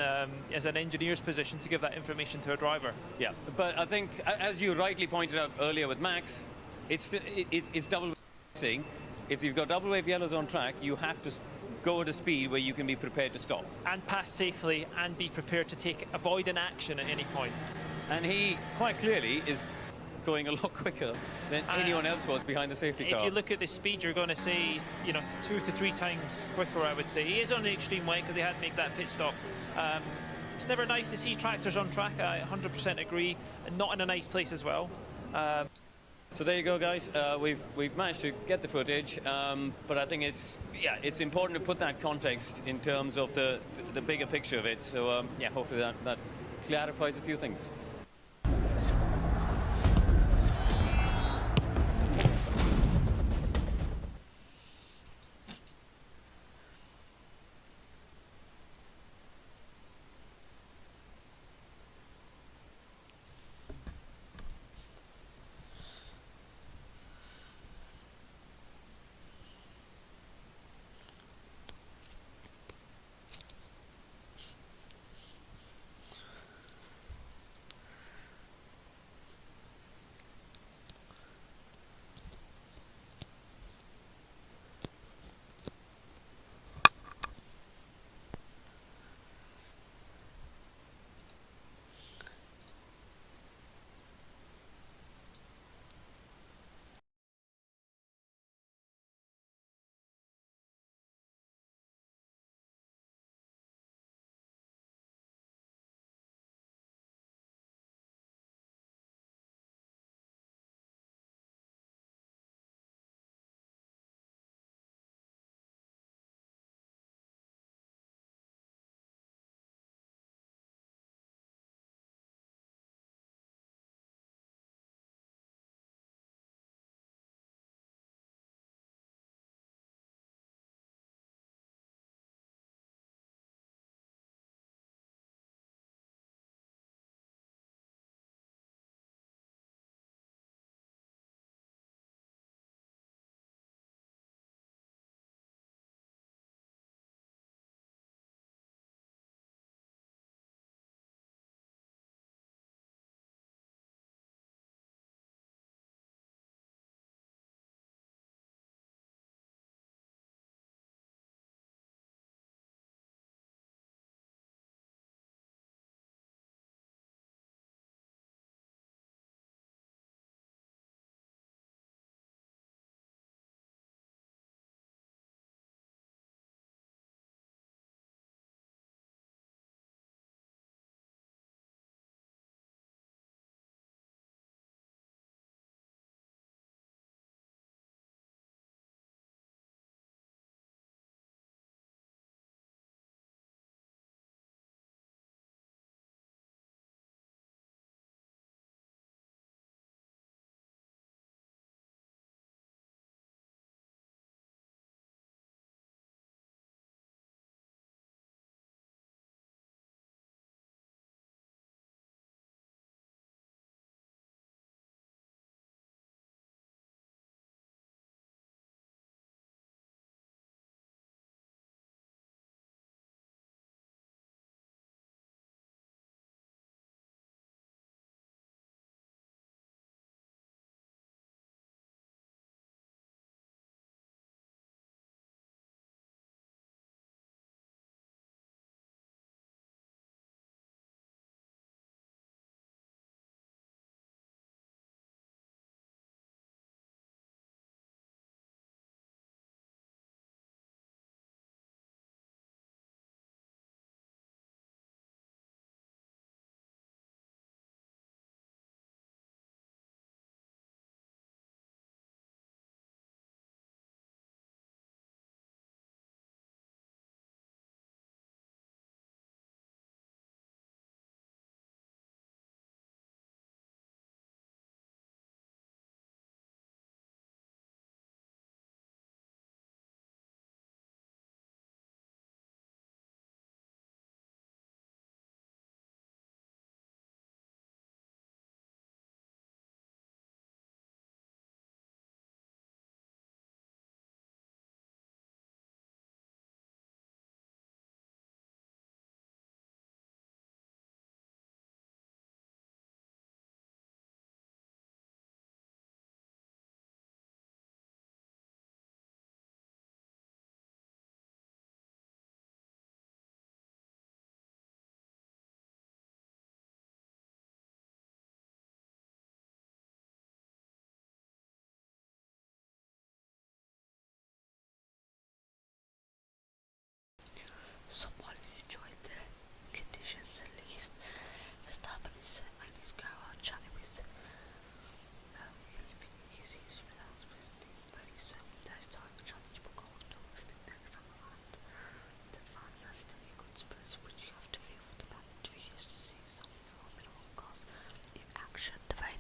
as an engineer's position to give that information to a driver. Yeah, but I think, as you rightly pointed out earlier with Max, it's double racing. If you've got double wave yellows on track, you have to go at a speed where you can be prepared to stop. And pass safely and be prepared to avoid an action at any point. And he, quite clearly, is going a lot quicker than anyone else was behind the safety car. If you look at the speed, you're going to say he's, 2 to 3 times quicker, I would say. He is on the extreme wet because he had to make that pit stop. It's never nice to see tractors on track, I 100% agree, and not in a nice place as well. So there you go, guys. We've managed to get the footage, but I think it's important to put that context in terms of the bigger picture of it. So yeah, hopefully that clarifies a few things.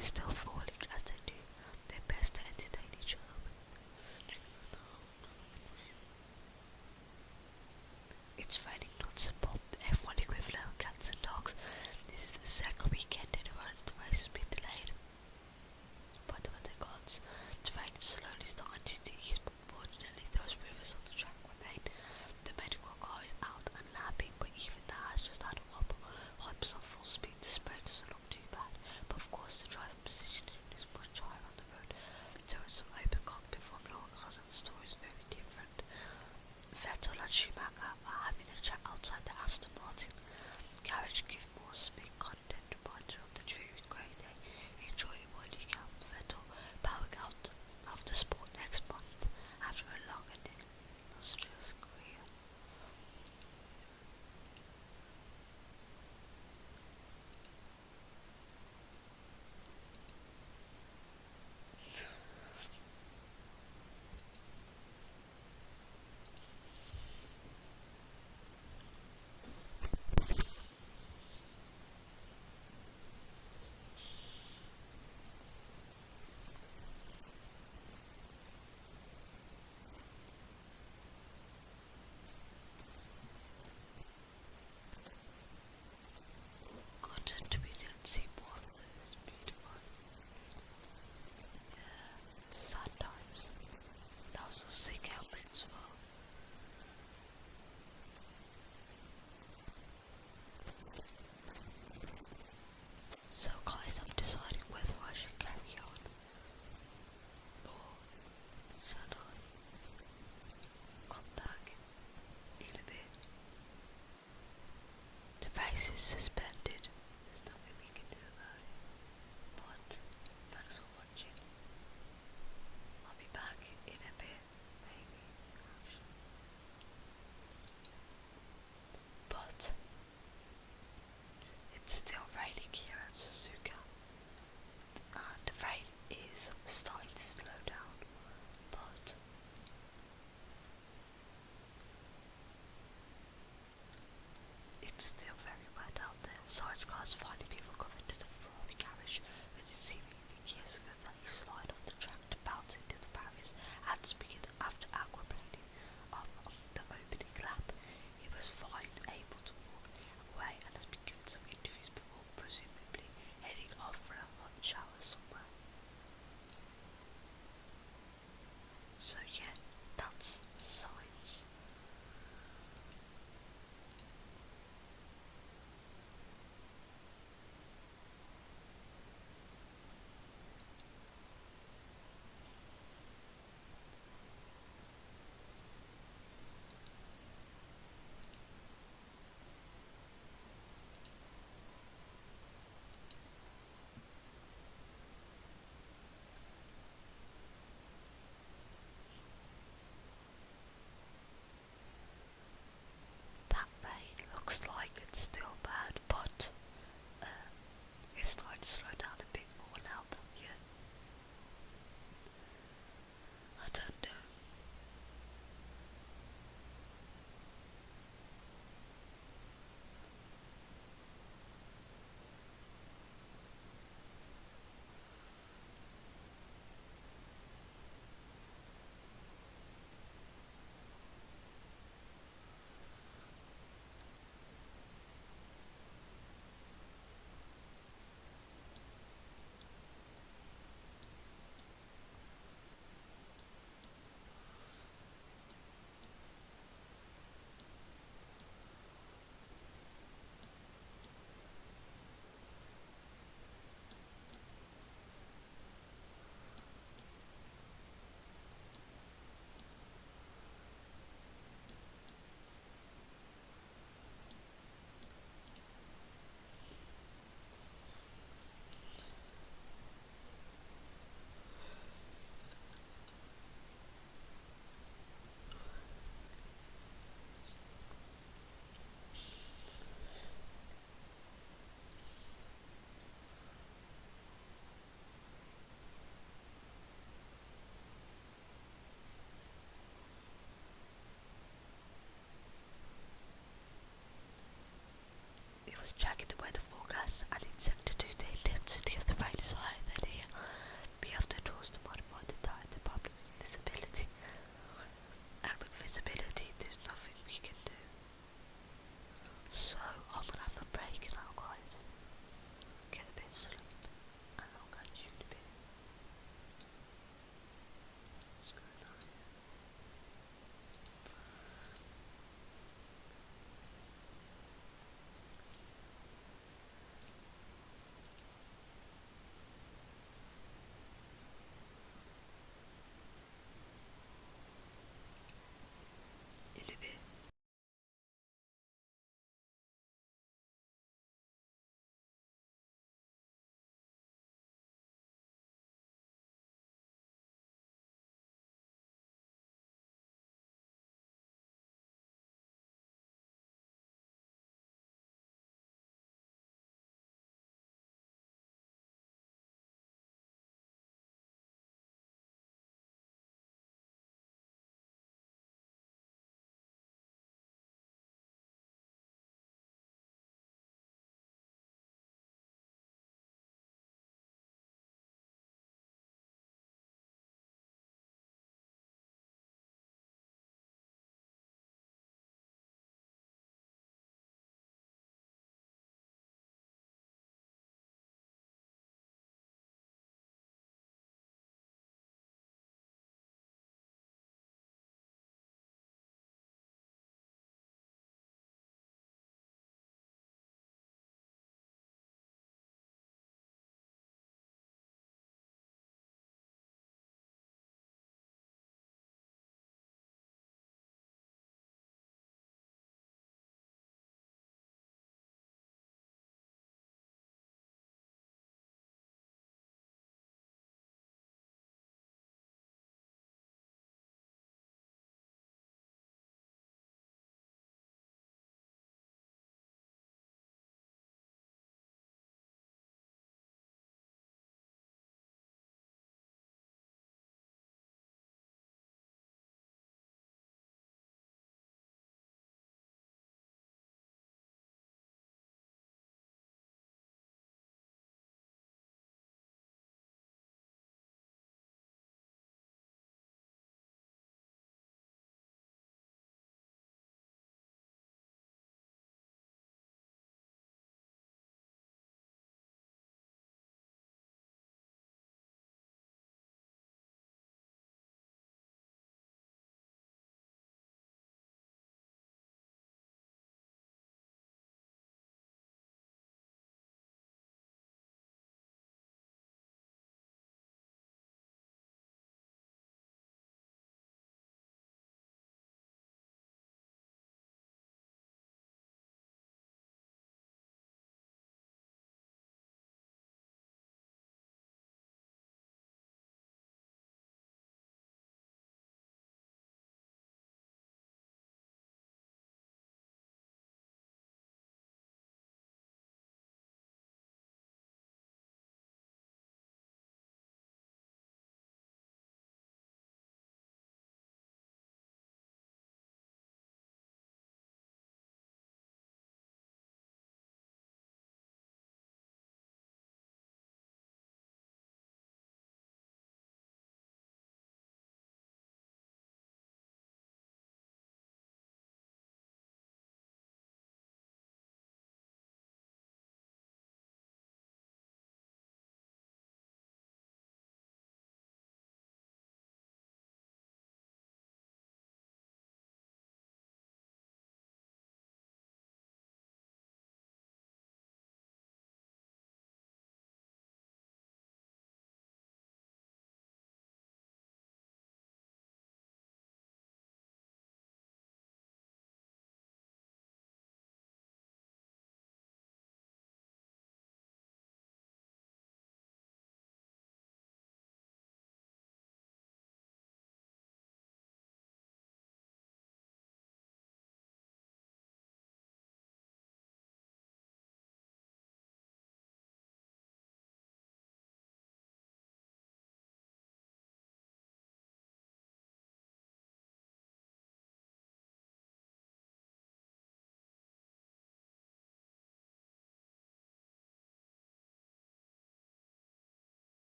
is still falling as they do their best to entertain each other. It's raining non-stop, everyone equivalent of cats and dogs. This is the second weekend in a row that the race has been delayed. By the weather gods, the rain is slowly starting to ease, but unfortunately those rivers on the track remain. The medical car is out and lapping, but even that has just had a wobble. Hypers on full speed, the spread doesn't look too bad, but of course the driving position is much higher on the road. There is some open cockpit Formula 1 cars and the story is very different. Vettel and Schumacher are having a chat outside the Aston Martin garage, give more smig content reminder of the dreary grey day. Enjoy it while you can with Vettel bowing out of the sport next month after a long and illustrious career. Good to be didn't see more of this. Beautiful. Yeah, sad times. That was a sick helmet as well. So guys, I'm deciding whether I should carry on or should I come back in a bit. The race is suspended. There's nothing we can do about it. But thanks for watching. I'll be back in a bit, maybe. Actually. But it's still raining here at Suzuka. And the rain is starting to slow down. But it's still very wet out there. Science cars finally being recovered to the Ferrari garage, as it seemingly years ago that he slid off the track to bounce into the barriers at speed after aquaplaning on the opening lap. He was fine, able to walk away, and has been given some interviews before presumably heading off for a hot shower somewhere. So yeah, that's science. That rain looks like it's still bad, but it's starting to slow down a bit more now. Yeah, I don't know. It was checking the weather forecast and it said to do the intensity of the rain is higher than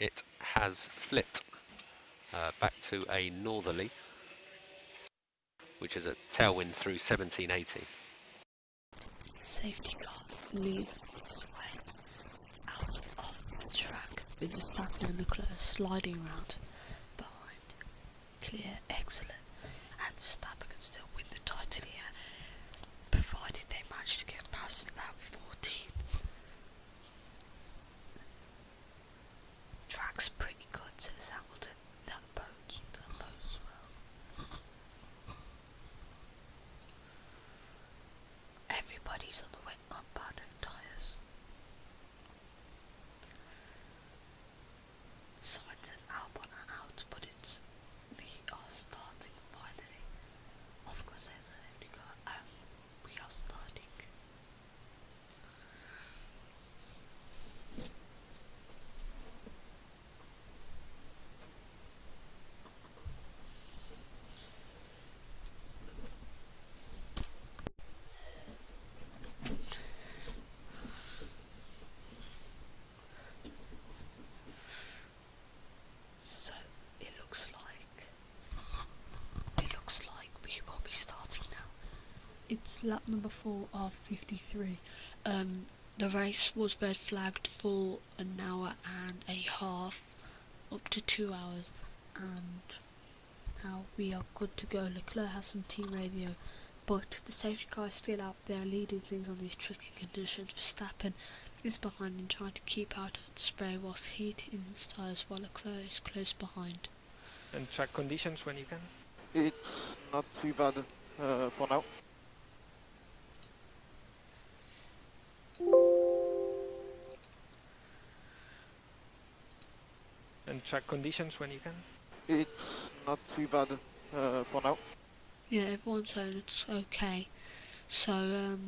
it has flipped back to a northerly, which is a tailwind through 1780. Safety car leads its way out of the track with Verstappen and Leclerc sliding around behind. Clear, excellent, and Verstappen can still win the title here, provided they manage to get past lap 14. Track's pretty good, says Hamilton. That bodes well. Everybody's on the wet compound of tyres. Sainz and Albon are out, but we are starting finally. Of course, there's a safety car, and we are starting. So it looks like we will be starting now. It's lap number 4 of 53. The race was red flagged for an hour and a half, up to 2 hours, and now we are good to go. Leclerc has some team radio, but the safety car is still out there leading things on these tricky conditions. Verstappen is behind and trying to keep out of the spray whilst heating his tyres, while Leclerc is close behind. And track conditions when you can? It's not too bad for now. And track conditions when you can? It's not too bad for now. Yeah, everyone's saying it's okay. So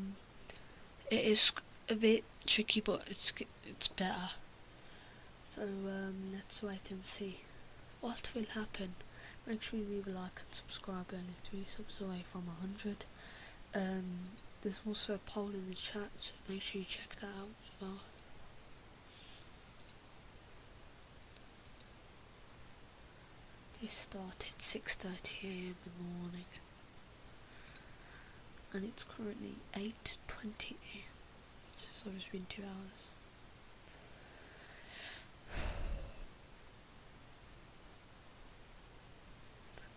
it is a bit tricky, but it's better. So let's wait and see what will happen. Make sure you leave a like and subscribe. We're only 3 subs away from 100. There's also a poll in the chat, so make sure you check that out as well. This started 6:30 AM in the morning, and it's currently 8:20 AM. So it's been 2 hours.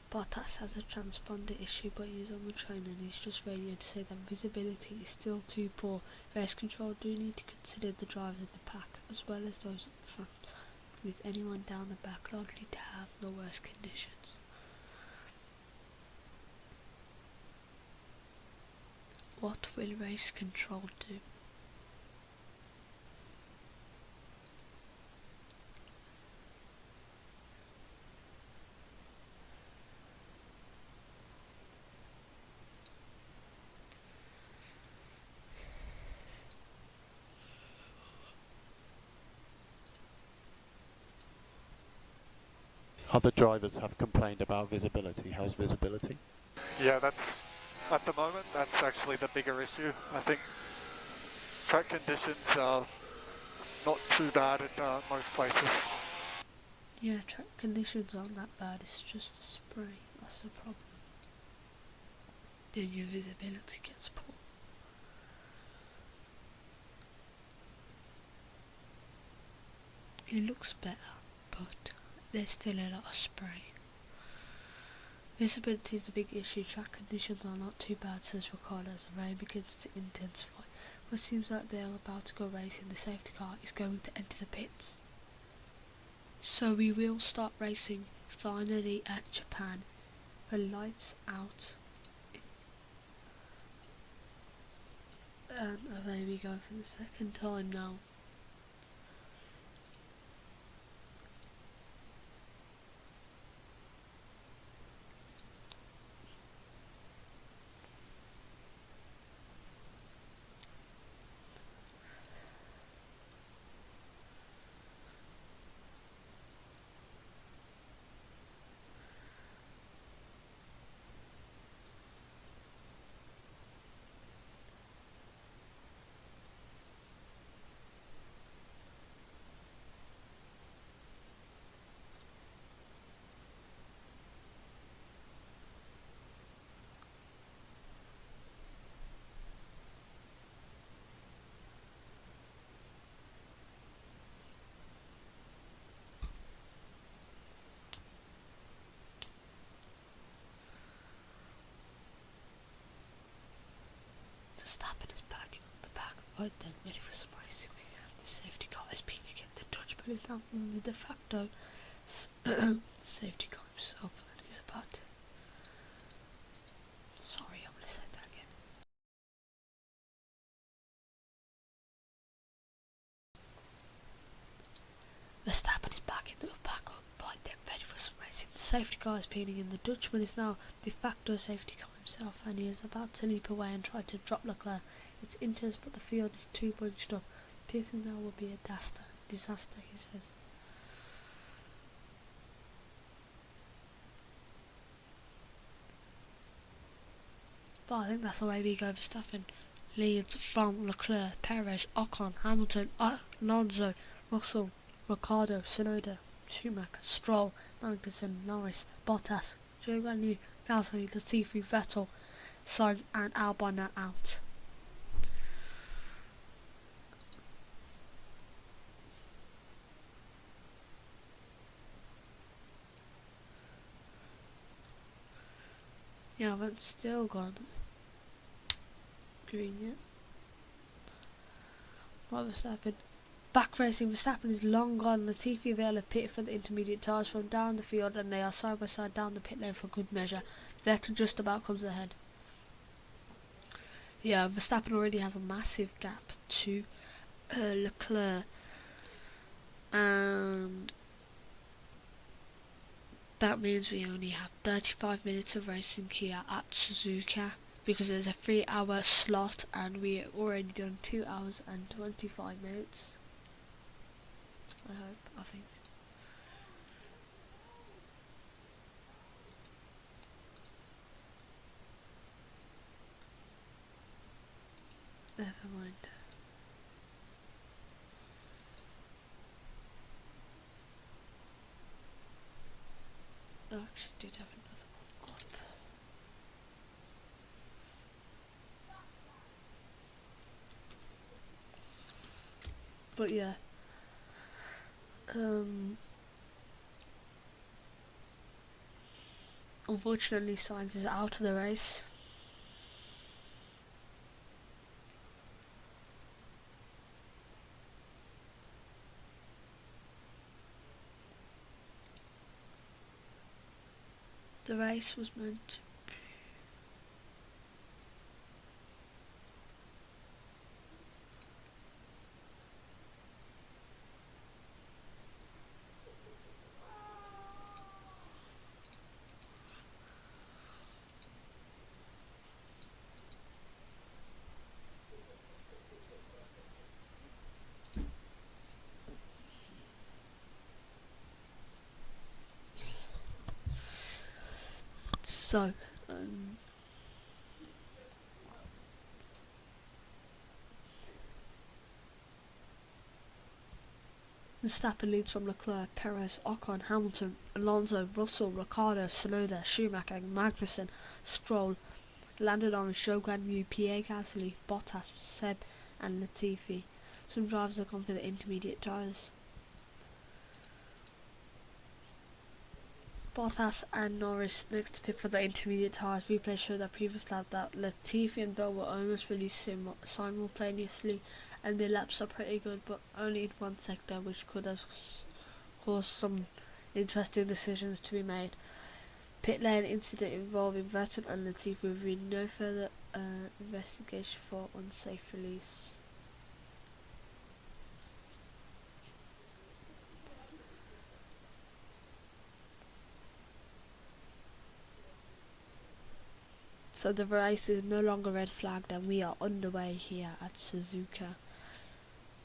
Bottas has a transponder issue, but he's on the train and he's just radioed to say that visibility is still too poor. Race control do need to consider the drivers in the pack as well as those up front, with anyone down the back likely to have the worst conditions. What will race control do? Other drivers have complained about visibility. How's visibility? Yeah, that's at the moment that's actually the bigger issue. I think track conditions are not too bad in most places. Yeah, track conditions aren't that bad, it's just a spray, that's the problem. Then your visibility gets poor. It looks better, but there's still a lot of spray. Visibility is a big issue. Track conditions are not too bad, says Ricardo, as the rain begins to intensify. But it seems like they are about to go racing. The safety car is going to enter the pits. So we will start racing finally at Japan. The lights out. And away we go for the second time now. Right then, ready for some racing. The safety car is peeking again. The Dutchman is now in the de facto safety car himself, and he's about to... Sorry, I'm gonna say that again. Verstappen is back in the back up, right then, ready for some racing. The safety car is peeling in. The Dutchman is now de facto safety car himself, and he is about to leap away and try to drop Leclerc. It's intense, but the field is too bunched up. Pitting now will be a disaster, he says. But I think that's the way we go. Verstappen leads from Leclerc, Perez, Ocon, Hamilton, Alonso, Russell, Ricciardo, Tsunoda, Schumacher, Stroll, Magnussen, Norris, Bottas, Giovanni, Gasly, Latifi, Vettel, Sainz and Albon are out. Yeah, but it's still gone green yet. What Verstappen? Back racing, Verstappen is long gone. Latifi and Vettel have pitted for the intermediate tyres from down the field, and they are side by side down the pit lane for good measure. Vettel just about comes ahead. Yeah, Verstappen already has a massive gap to Leclerc, and that means we only have 35 minutes of racing here at Suzuka, because there's a 3-hour slot and we've already done 2 hours and 25 minutes. I think. Never mind. I actually did have another one up. But yeah. Unfortunately, Sainz is out of the race. The race was meant to be... So, Verstappen leads from Leclerc, Perez, Ocon, Hamilton, Alonso, Russell, Ricciardo, Tsunoda, Schumacher, Magnussen, Stroll, Lando Norris, Giovanni, Pierre Gasly, Bottas, Seb and Latifi. Some drivers have gone for the intermediate tyres. Bottas and Norris next to pit for the intermediate tyres. Replay showed that previous lap that Latifi and Bell were almost released simultaneously, and their laps are pretty good, but only in one sector, which could have caused some interesting decisions to be made. Pit lane incident involving Vettel and Latifi revealed no further investigation for unsafe release. So the race is no longer red flagged and we are underway here at Suzuka.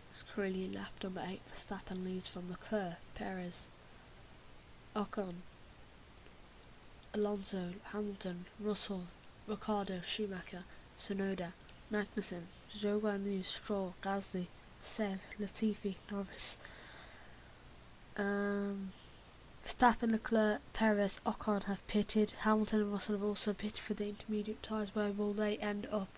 It's currently lap number 8. Verstappen leads from Leclerc, Perez, Ocon, Alonso, Hamilton, Russell, Ricciardo, Schumacher, Tsunoda, Magnussen, Giovanni, Stroll, Gasly, Seb, Latifi, Norris. Verstappen, Leclerc, Perez, Ocon have pitted. Hamilton and Russell have also pitted for the intermediate tyres. Where will they end up?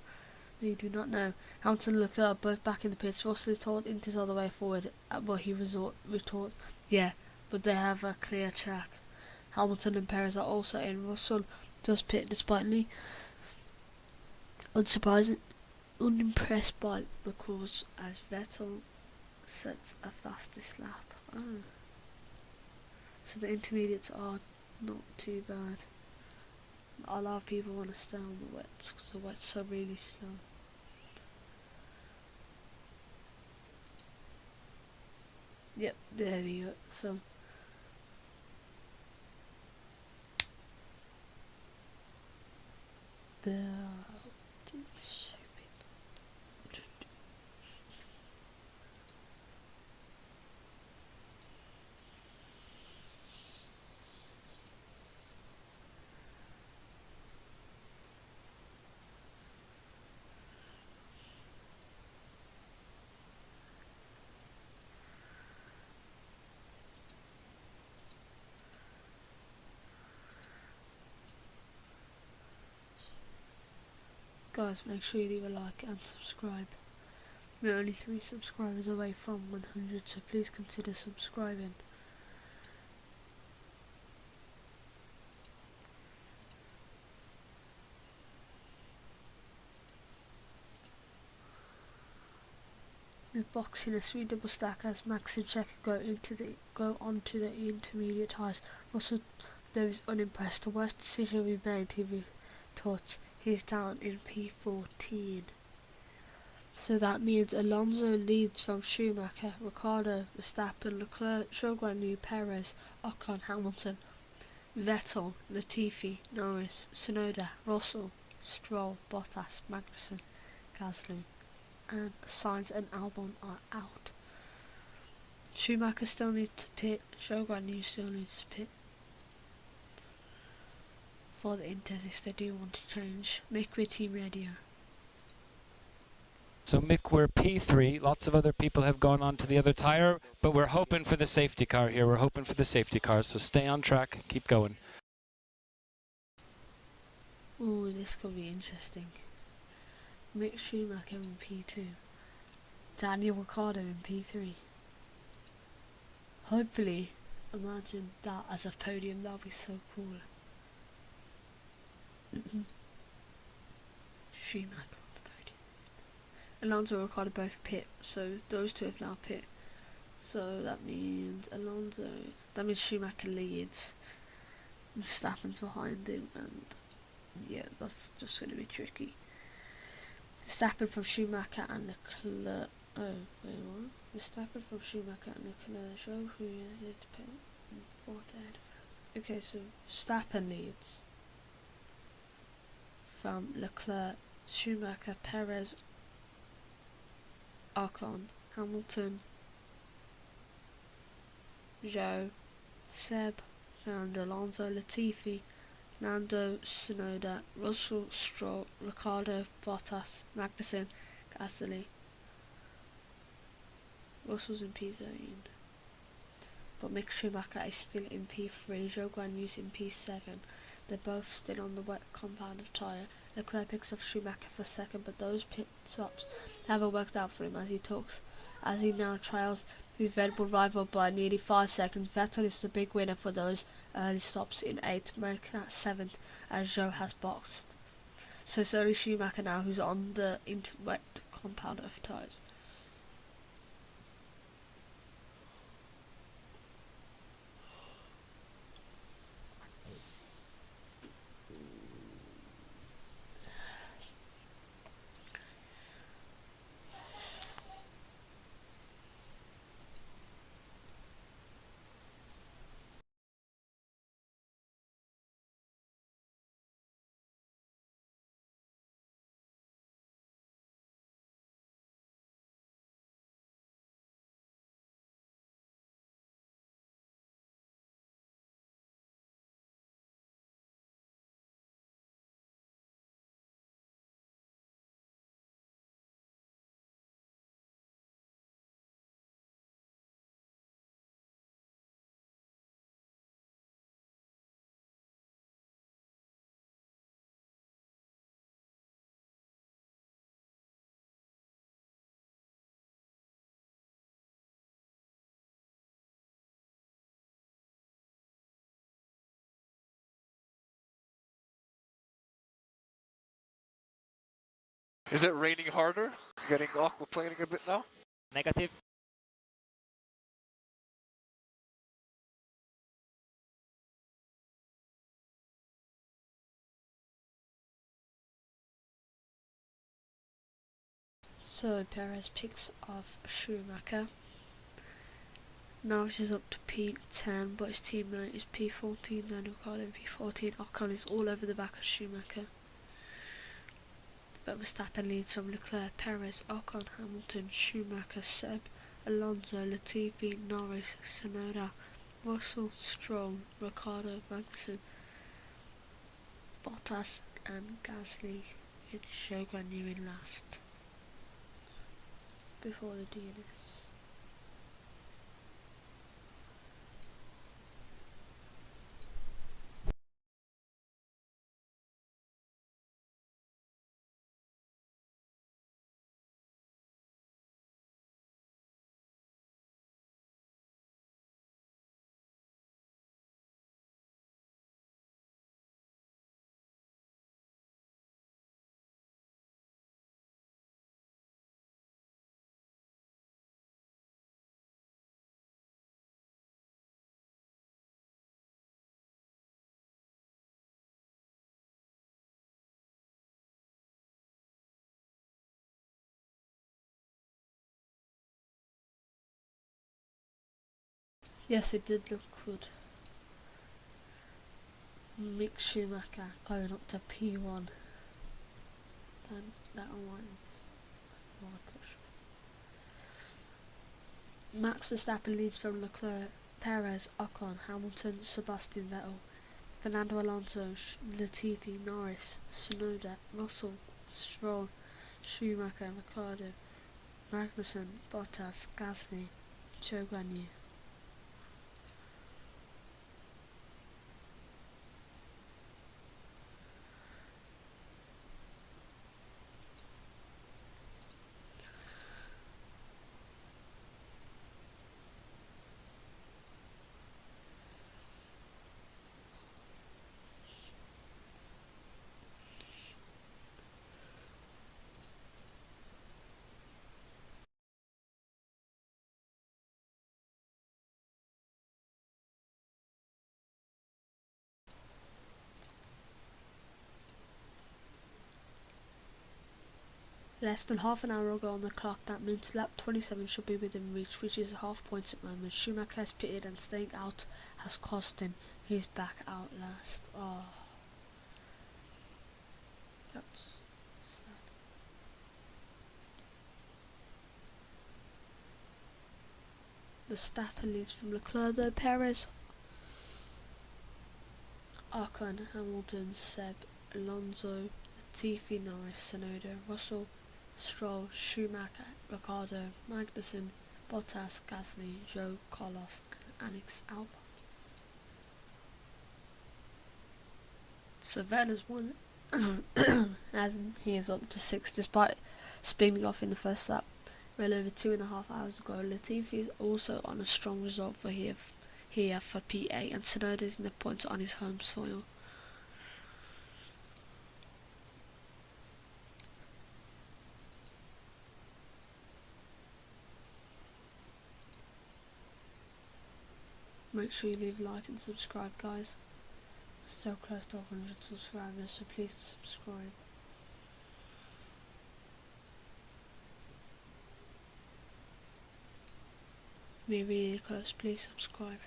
We do not know. Hamilton and Leclerc are both back in the pits. Russell is told Inter's all the way forward, but he retorts, yeah, but they have a clear track. Hamilton and Perez are also in. Russell does pit despite unsurprisingly unimpressed by the course as Vettel sets a fastest lap. Oh. So the intermediates are not too bad. A lot of people want to stay on the wets because the wets are really slow. Yep, there we go. So the guys, make sure you leave a like and subscribe. We're only 3 subscribers away from 100, so please consider subscribing. With boxing a 3 double stack as Max and Checker go onto the intermediate highs. Russell though is unimpressed. The worst decision we made, he thought. He's down in P14. So that means Alonso leads from Schumacher, Ricciardo, Verstappen, Leclerc, Shogun, Perez, Ocon, Hamilton, Vettel, Latifi, Norris, Tsunoda, Russell, Stroll, Bottas, Magnussen, Gasly, and Sainz and Albon are out. Schumacher still needs to pit, Shogun still needs to pit for the Inters if they do want to change. Make your team radio. So Mick, we're P3. Lots of other people have gone on to the other tyre, but we're hoping for the safety car here. We're hoping for the safety car, so stay on track, keep going. Ooh, this could be interesting. Mick Schumacher in P2. Daniel Ricciardo in P3. Hopefully, imagine that as a podium, that would be so cool. Schumacher on the podium. Alonso and Ricciardo both pit, so those two have now pit. So that means Schumacher leads. Verstappen's behind him, and yeah, that's just going to be tricky. Verstappen from Schumacher and Leclerc. Oh, wait, what? Verstappen from Schumacher and Leclerc show who is to pit. Okay, so Verstappen leads from Leclerc, Schumacher, Perez, Ocon, Hamilton, Zhou, Seb, Fernando Alonso, Latifi, Nando, Tsunoda, Russell, Stroll, Ricciardo, Bottas, Magnussen, Gasly. Russell's in P13, but Mick Schumacher is still in P3, Zhou Guanyu's in P7. They're both still on the wet compound of tyre. Leclerc picks off Schumacher for second, but those pit stops haven't worked out for him as he now trails his Red Bull rival by nearly 5 seconds. Vettel is the big winner for those early stops in 8th, American at 7th, as Zhou has boxed. So it's only Schumacher now who's on the wet compound of tyres. Is it raining harder? Getting aquaplaning a bit now? Negative. So Perez picks off Schumacher. Norris is up to P10, but his teammate is P14, then Ricardo P14. Ocon is all over the back of Schumacher. But Verstappen leads from Leclerc, Perez, Ocon, Hamilton, Schumacher, Seb, Alonso, Latifi, Norris, Tsunoda, Russell, Stroll, Ricardo, Magnussen, Bottas and Gasly. It's Shogun in last before the DNFs. Yes, it did look good. Mick Schumacher going up to P1. Then that unwinds. Max Verstappen leads from Leclerc, Perez, Ocon, Hamilton, Sebastian Vettel, Fernando Alonso, Latifi, Norris, Tsunoda, Russell, Stroll, Schumacher, Ricardo, Magnussen, Bottas, Gasly, Zhou Guanyu. Less than half an hour ago on the clock, that means lap 27 should be within reach, which is half points at the moment. Schumacher has pitted and staying out has cost him. He's back out last. Oh, that's sad. Verstappen leads from Leclerc though, Perez, Ocon, Hamilton, Seb, Alonso, Latifi, Norris, Tsunoda, Russell, Stroll, Schumacher, Ricardo, Magnussen, Bottas, Gasly, Zhou, Carlos and Alex Albon. So Vettel's won as he is up to 6 despite speeding off in the first lap well over 2.5 hours ago. Latifi is also on a strong result for here for P8 and Tsunoda is in the points on his home soil. Make sure you leave a like and subscribe, guys. We're so close to 100 subscribers, so please subscribe. We're really close, please subscribe.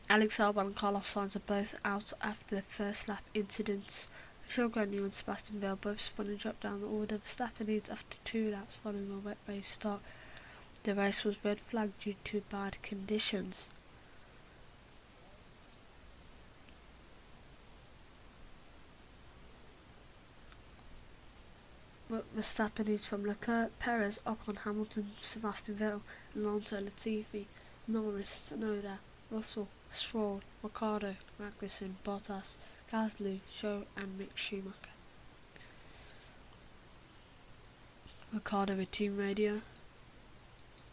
Alex Albon and Carlos Sainz are both out after the first lap incidents. Zhou Guanyu and Sebastian Vettel both spun and dropped down the order. Verstappen leads after 2 laps following a wet race start. The race was red flagged due to bad conditions. Verstappen leads from Leclerc, Perez, Ocon, Hamilton, Sebastian Vettel, Alonso, Latifi, Norris, Tsunoda, Russell, Stroll, Ricardo, Magnussen, Bottas, Gasly, Zhou and Mick Schumacher. Ricardo with team radio.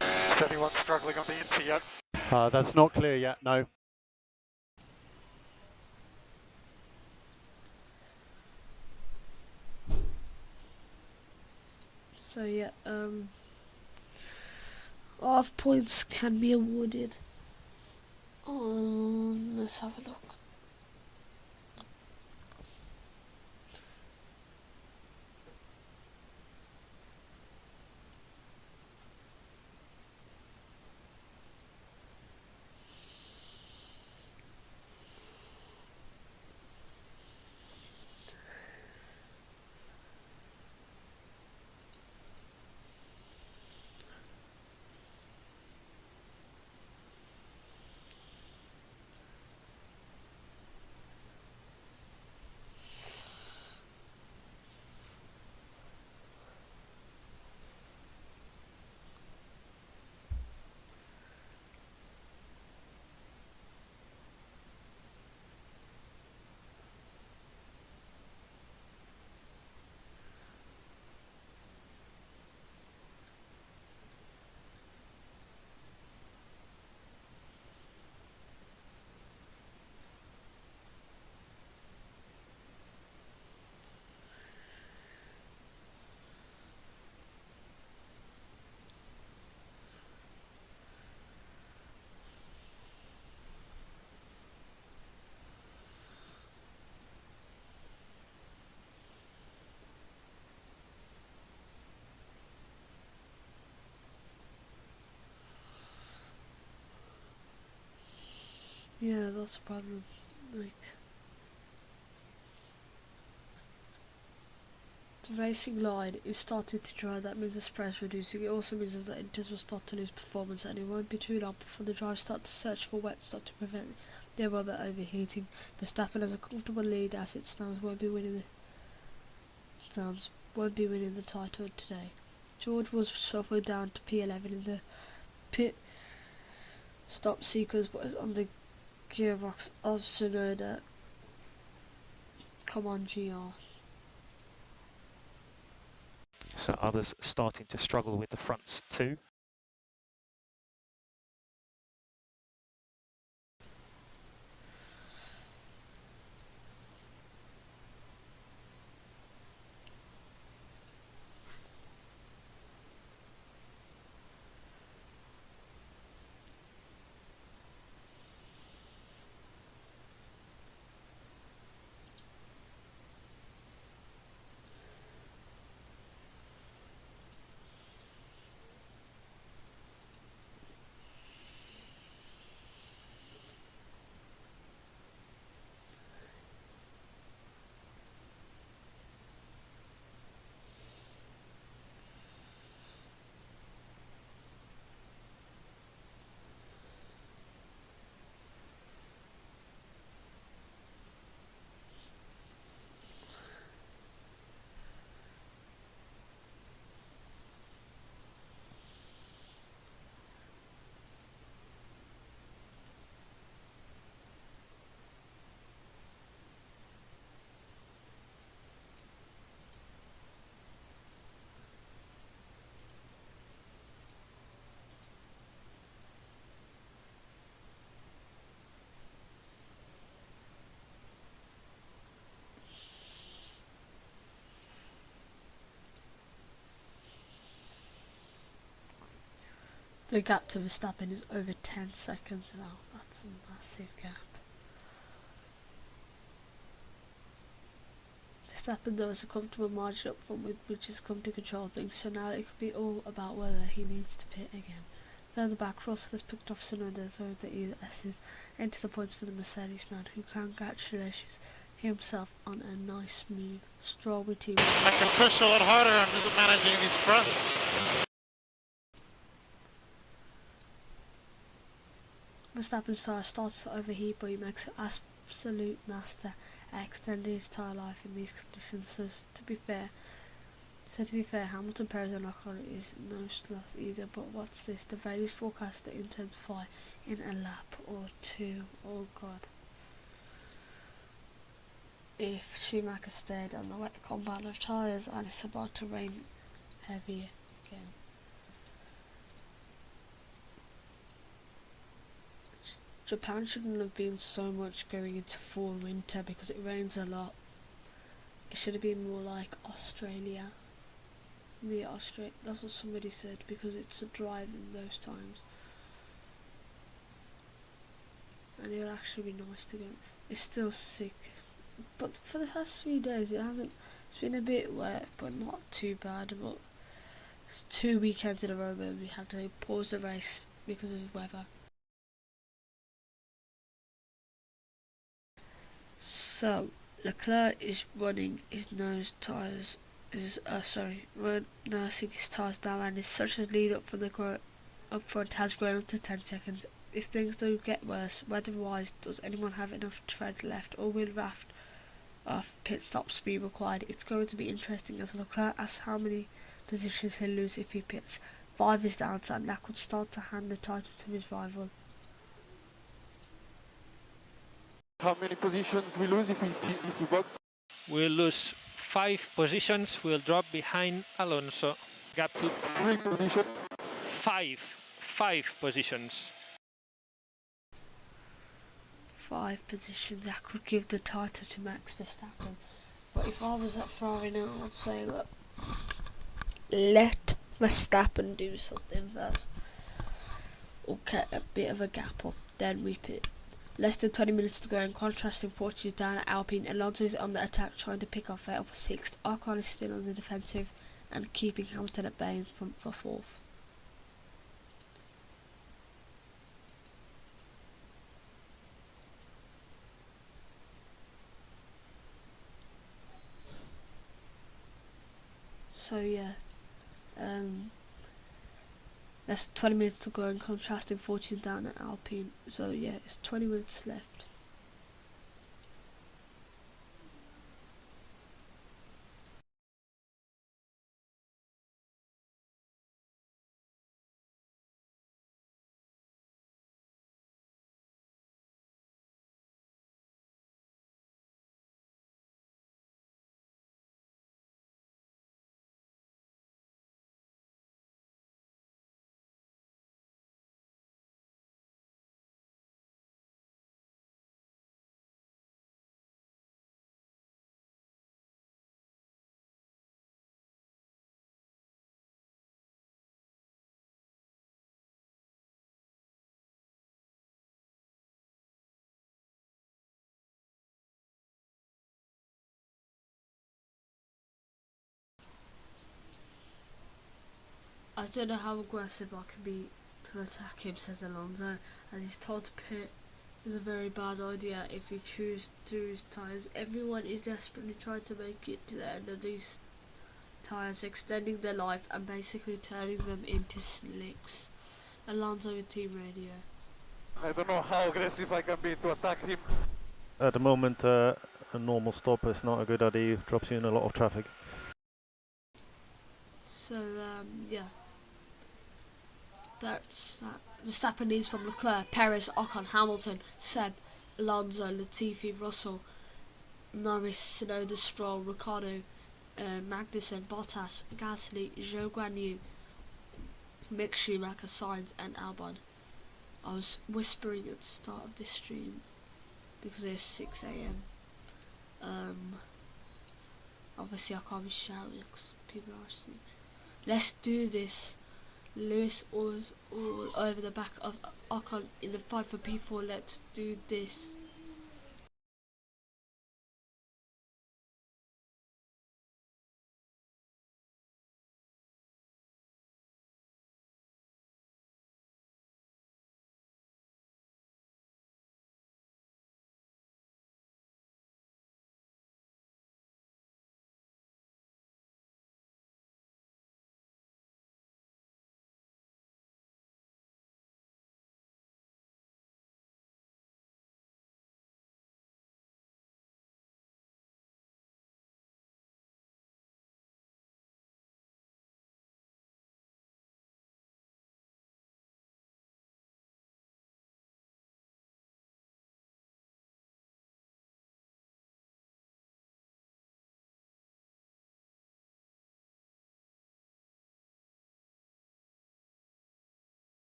Is anyone struggling on the Inter yet? That's not clear yet, no. So yeah, half points can be awarded. Let's have a look. Yeah, that's the problem. Like, the racing line is starting to dry. That means the spread's reducing. It also means that the engines will start to lose performance, and it won't be too long before the drives start to search for wet stuff to prevent the rubber overheating. Verstappen has a comfortable lead as it stands. Won't be winning the title today. George was shuffled down to P11 in the pit stop sequence, but is on the gearbox of Tsunoda. Come on, GR. So others starting to struggle with the fronts too. The gap to Verstappen is over 10 seconds now. That's a massive gap. Verstappen though has a comfortable margin up front with which has come to control things, so now it could be all about whether he needs to pit again. Further back, Russell has picked off Tsunoda, so the ES's into the points for the Mercedes man, who congratulates himself on a nice move. Stroll with team. I can push a lot harder. I'm just managing these fronts. Verstappen's tyre starts to overheat, but he makes an absolute master, extending his tyre life in these conditions. So to be fair, Hamilton, Perez and Ocon is no sloth either. But what's this? The rain is forecast to intensify in a lap or two. Oh god! If Schumacher stayed on the wet compound of tyres, and it's about to rain heavy again. Japan shouldn't have been so much going into fall and winter because it rains a lot. It should have been more like Australia. the Austria. That's what somebody said, because it's a drive in those times. And it would actually be nice to go. It's still sick. But for the past few days it's been a bit wet, but not too bad. But it's 2 weekends in a row where we had to pause the race because of weather. So Leclerc is running his nose tyres, nursing his tyres down, and his such a lead up from the up front has grown up to 10 seconds. If things do get worse, weather-wise, does anyone have enough tread left, or will raft of pit stops be required? It's going to be interesting, as Leclerc asks how many positions he'll lose if he pits. 5 is the answer, and that could start to hand the title to his rival. How many positions we lose if we box? We'll lose 5 positions. We'll drop behind Alonso. Gap to 3 positions. 5 positions. 5 positions, that could give the title to Max Verstappen. But if I was at Ferrari now, I'd say, look, let Verstappen do something first, or cut a bit of a gap up, then we pit. Less than 20 minutes to go, and contrasting fortunes down at Alpine. Alonso is on the attack, trying to pick off Vettel for 6th. Ocon is still on the defensive and keeping Hamilton at bay for 4th. So yeah, there's 20 minutes to go and contrasting fortunes down at Alpine. So yeah, it's 20 minutes left. I don't know how aggressive I can be to attack him, says Alonso, and he's told to pit is a very bad idea if you choose to use tyres. Everyone is desperately trying to make it to the end of these tyres, extending their life and basically turning them into slicks. Alonso with team radio. I don't know how aggressive I can be to attack him. At the moment, a normal stop is not a good idea. It drops you in a lot of traffic. So yeah, that's that. Verstappen leads from Leclerc, Perez, Ocon, Hamilton, Seb, Alonso, Latifi, Russell, Norris, Tsunoda, Stroll, Ricciardo, Magnussen, Bottas, Gasly, Zhou Guanyu, Mick Schumacher, Sainz, and Albon. I was whispering at the start of this stream because it was 6 AM. Obviously I can't be shouting because people are asleep. Let's do this. Lewis was all over the back of Ocon in the fight for P4. Let's do this.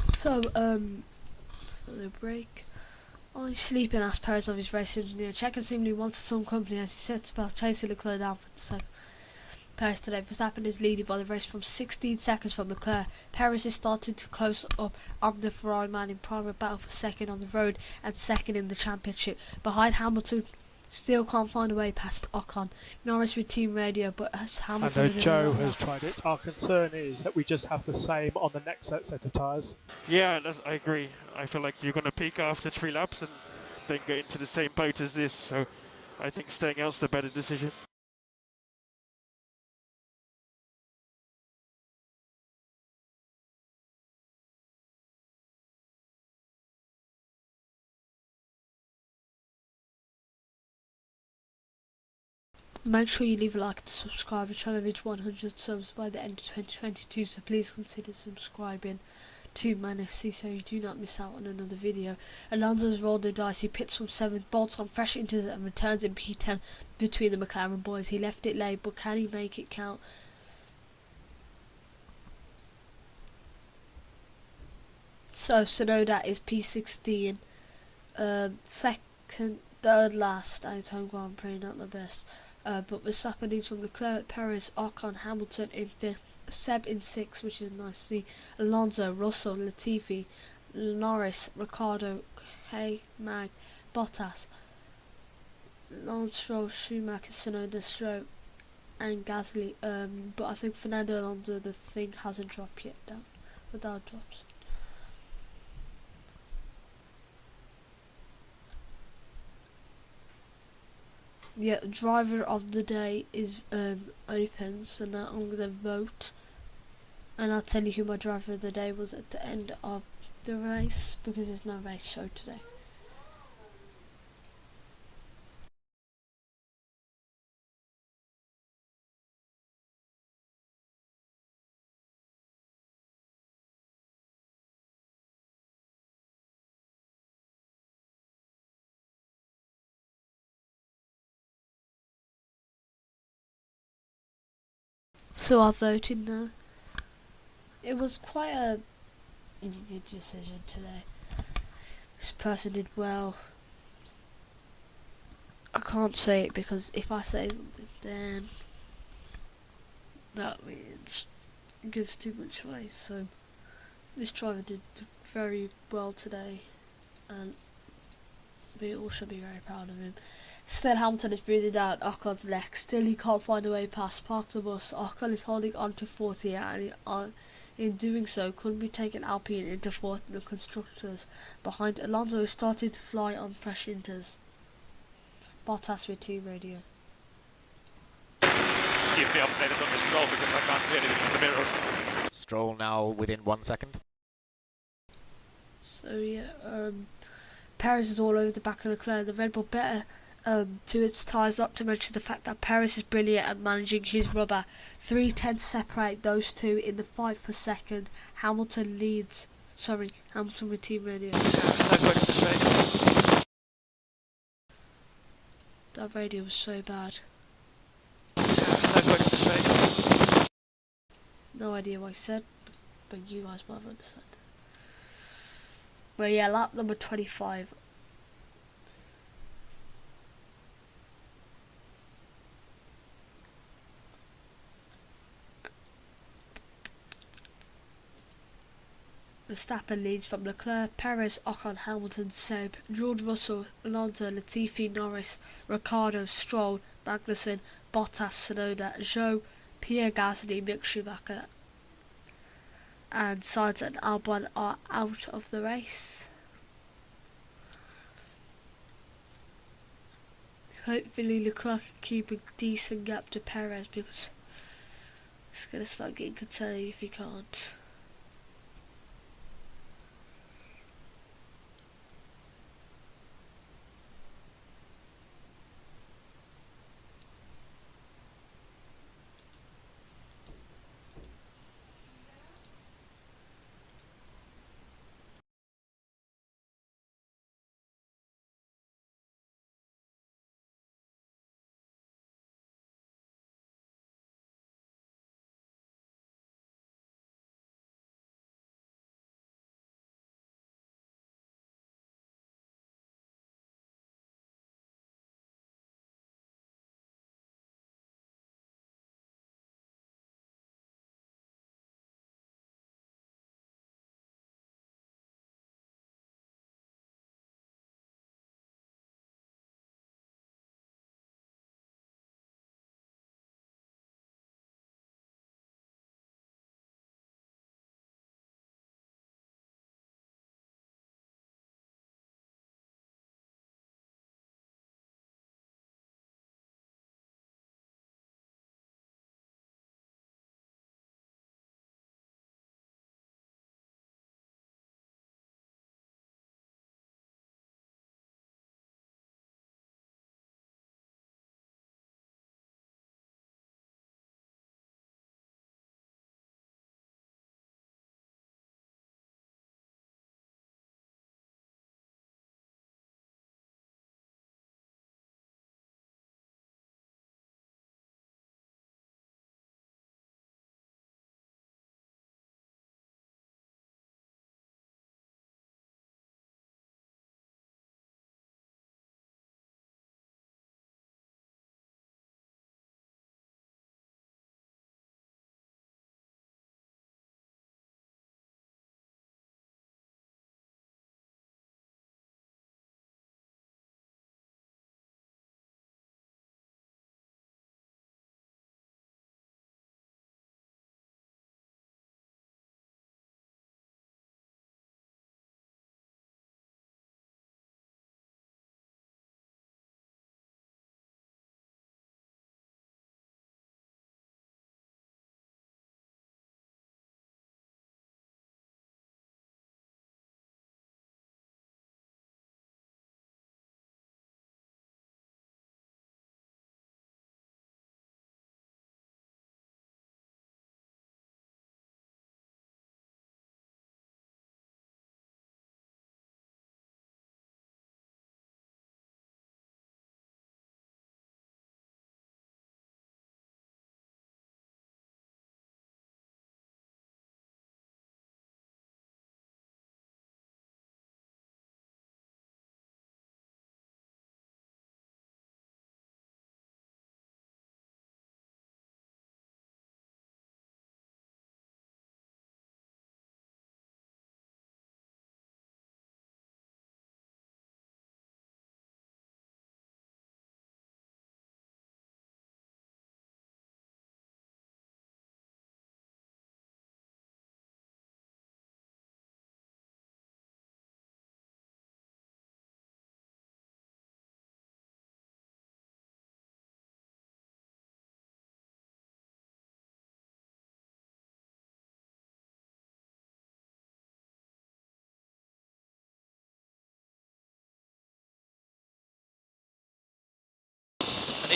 So, for the break, I'm sleeping as Perez of his race engineer. Checo seemingly wanted some company as he sets about chasing Leclerc down for the second. Perez today. Verstappen is leading by the race from 16 seconds from Leclerc. Perez is starting to close up on the Ferrari man in primary battle for second on the road and second in the championship. Behind Hamilton, still can't find a way past Ocon. Norris with team radio, but as Hamilton. I know Joe has tried it. Our concern is that we just have the same on the next set of tyres. Yeah, I agree. I feel like you're going to peak after 3 laps and then get into the same boat as this. So I think staying out's the better decision. Make sure you leave a like and subscribe. We're trying to reach 100 subs by the end of 2022, so please consider subscribing to Man FC so you do not miss out on another video. Alonso's rolled the dice. He pits from 7th, bolts on fresh into it and returns in P10 between the McLaren boys. He left it late, but can he make it count? So Tsunoda is P16, second, third last at his home Grand Prix, not the best. But Verstappen leads from Leclerc, Perez, Ocon, Hamilton in 5th, Seb in 6th, which is nice to see. Alonso, Russell, Latifi, Norris, Ricciardo, Hay, Mag, Bottas, Lance Stroll, Schumacher, Tsunoda, Stroll, and Gasly. But I think Fernando Alonso, the thing hasn't dropped yet, though. But that drops. Yeah, driver of the day is open, so now I'm gonna vote, and I'll tell you who my driver of the day was at the end of the race because there's no race show today. So I voted now. It was quite a easy decision today. This person did well. I can't say it because if I say something then that means it gives too much away. So this driver did very well today and we all should be very proud of him. Still Hamilton is breathing down Ocon's neck. Still he can't find a way past. Parked the bus. Ocon is holding on to 40 and in doing so could be taking Alpine into 4th in the constructors. Behind Alonso is starting to fly on fresh inters. Bottas with team radio. Just keep me updated on the Stroll because I can't see anything from the mirrors. Stroll now within 1 second. So yeah, Perez is all over the back of Leclerc. The Red Bull better to its tyres, not to mention the fact that Perez is brilliant at managing his rubber. 3/10 separate those two in the fight for second. Hamilton leads. Sorry, Hamilton with team radio. So good to say. That radio was so bad. So good to say. No idea what I said, but you guys might have understood. Well, yeah, lap number 25. Verstappen leads from Leclerc, Perez, Ocon, Hamilton, Seb, George Russell, Alonso, Latifi, Norris, Ricciardo, Stroll, Magnussen, Bottas, Tsunoda, Zhou, Pierre Gasly, Mick Schumacher, and Sainz and Albon are out of the race. Hopefully Leclerc can keep a decent gap to Perez because it's going to start getting concerning if he can't.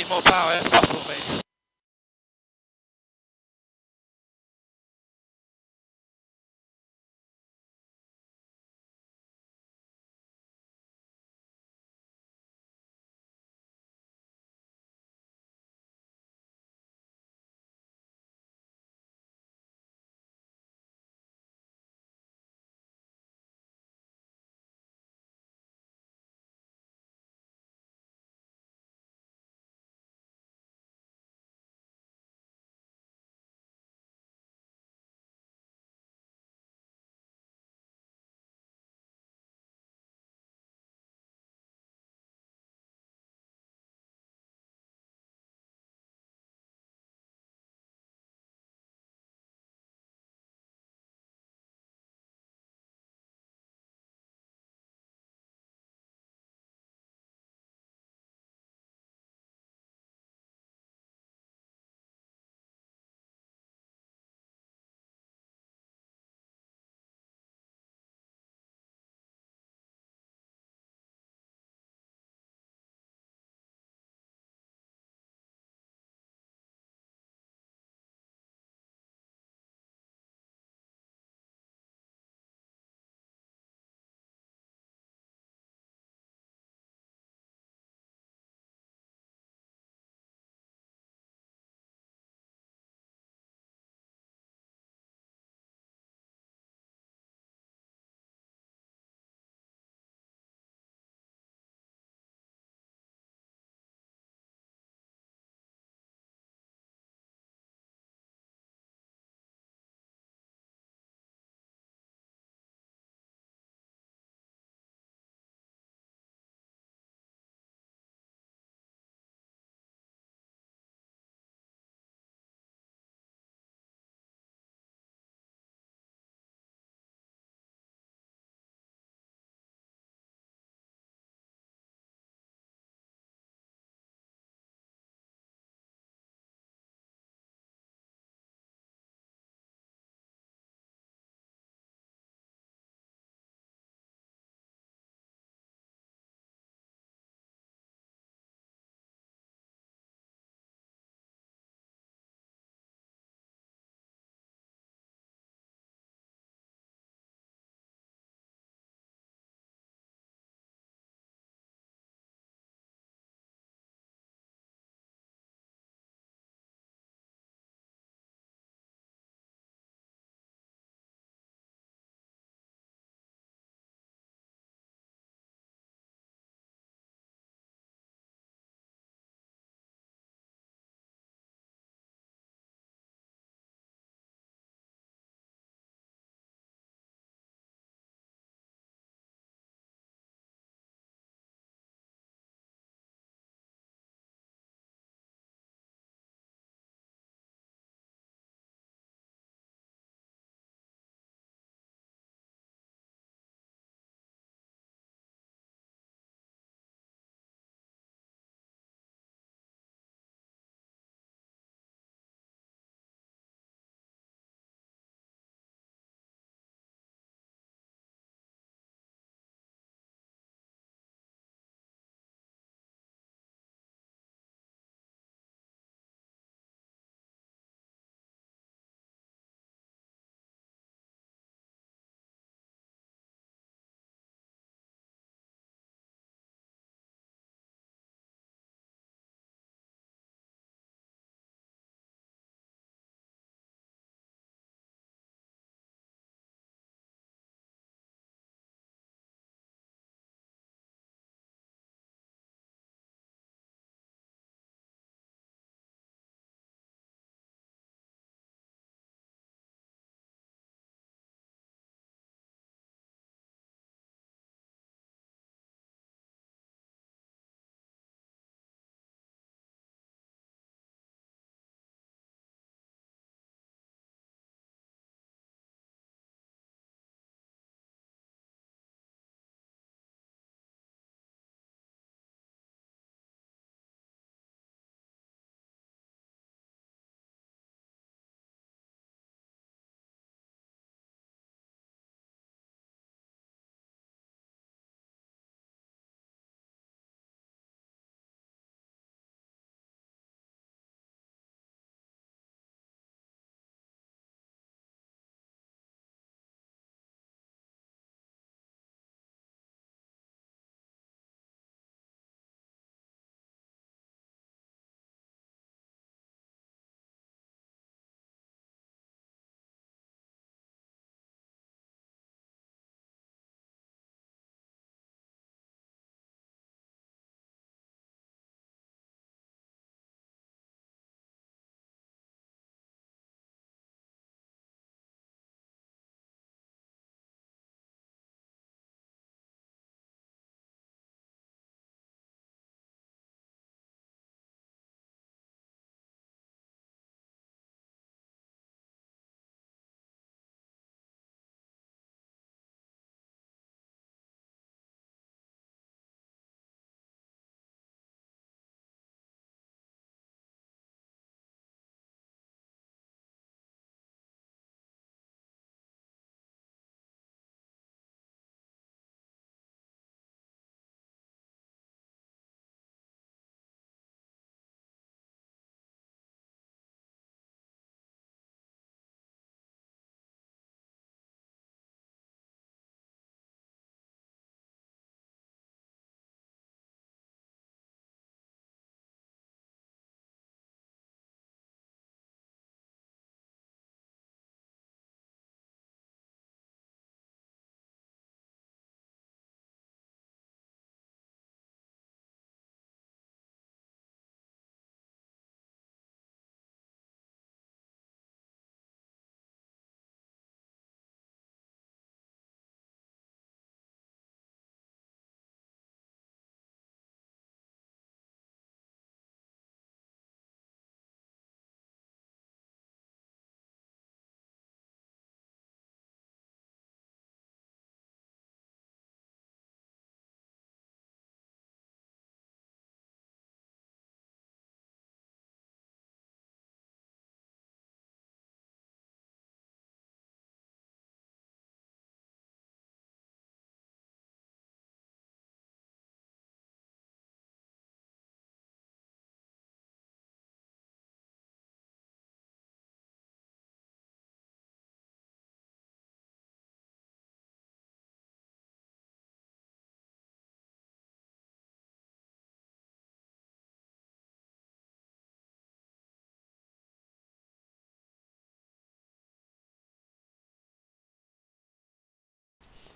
need more power if possible, mate.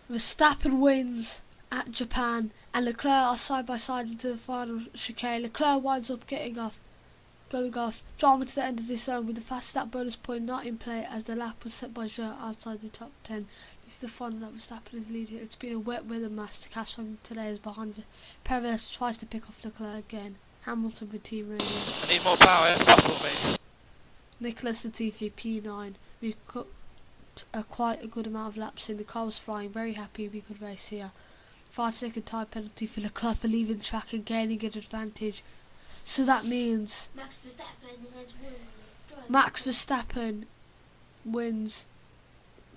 Verstappen wins at Japan, and Leclerc are side by side into the final chicane. Leclerc winds up going off. Drama to the end of this zone with the fastest lap bonus point not in play as the lap was set by Zhou outside the top 10. This is the final lap Verstappen is leading. It's been a wet weather mass to cast from today as behind Perez tries to pick off Leclerc again. Hamilton with team radio. I need more power if possible, mate. Nicholas Latifi P9. We cut quite a good amount of laps in. The car was flying, very happy we could race here. 5-second time penalty for Leclerc for leaving the track and gaining an advantage. So that means Max Verstappen wins,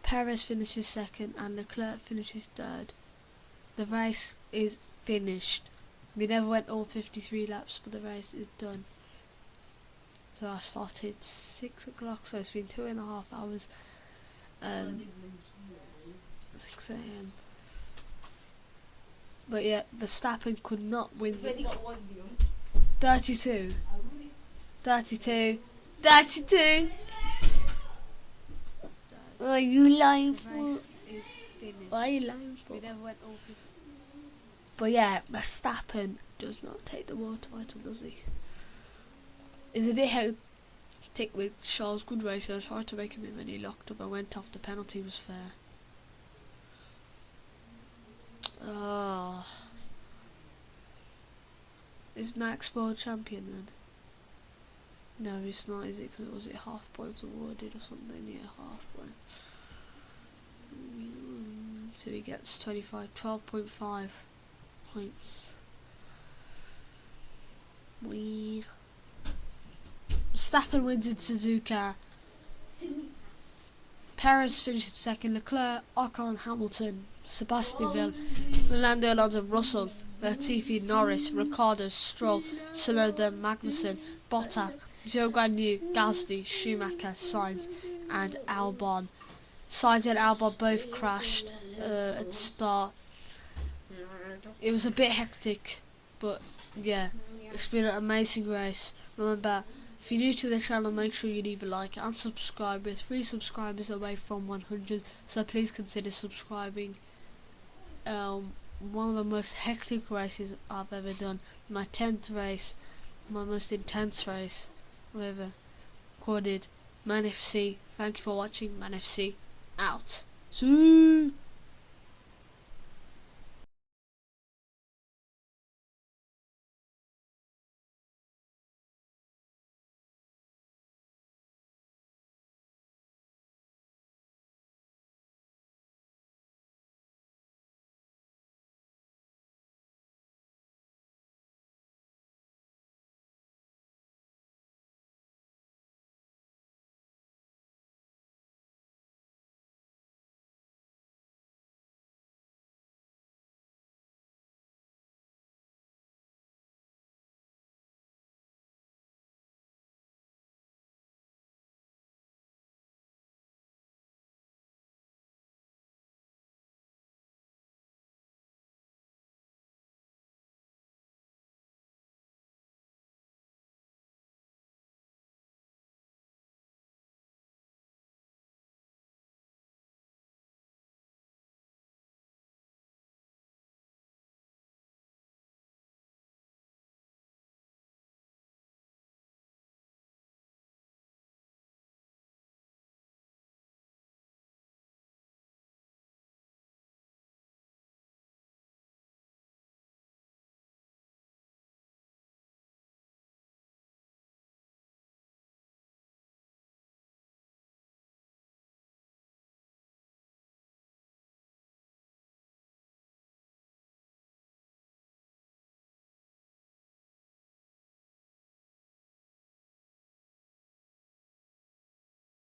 Perez finishes second and Leclerc finishes third. The race is finished. We never went all 53 laps, but the race is done. So I started 6 o'clock, so it's been 2.5 hours. 6 AM. But yeah, Verstappen could not win. 32. What are you lying for? What are you lying for? We never went all 50. But yeah, Verstappen does not take the world title, does he? It's a bit hectic with Charles. Good racer. I tried to make him when he locked up. I went off. The penalty was fair. Oh. Is Max world champion then? No, it's not, is it? Because was it half points awarded or something? Yeah, half points. So he gets 12.5 points. Verstappen wins in Suzuka. Perez finishes second. Leclerc, Ocon, Hamilton, Sebastian Vettel, Fernando Alonso, Russell, Latifi, Norris, Ricciardo, Stroll, Tsunoda, Magnussen, Bottas, Zhou Guanyu, Gasly, Schumacher, Sainz, and Albon. Sainz and Albon both crashed at the start. It was a bit hectic, but yeah, it's been an amazing race. Remember, if you're new to the channel, make sure you leave a like and subscribe. We're 3 subscribers away from 100, so please consider subscribing. One of the most hectic races I've ever done. My 10th race, my most intense race I've ever recorded. Man FC, thank you for watching. Man FC out. See.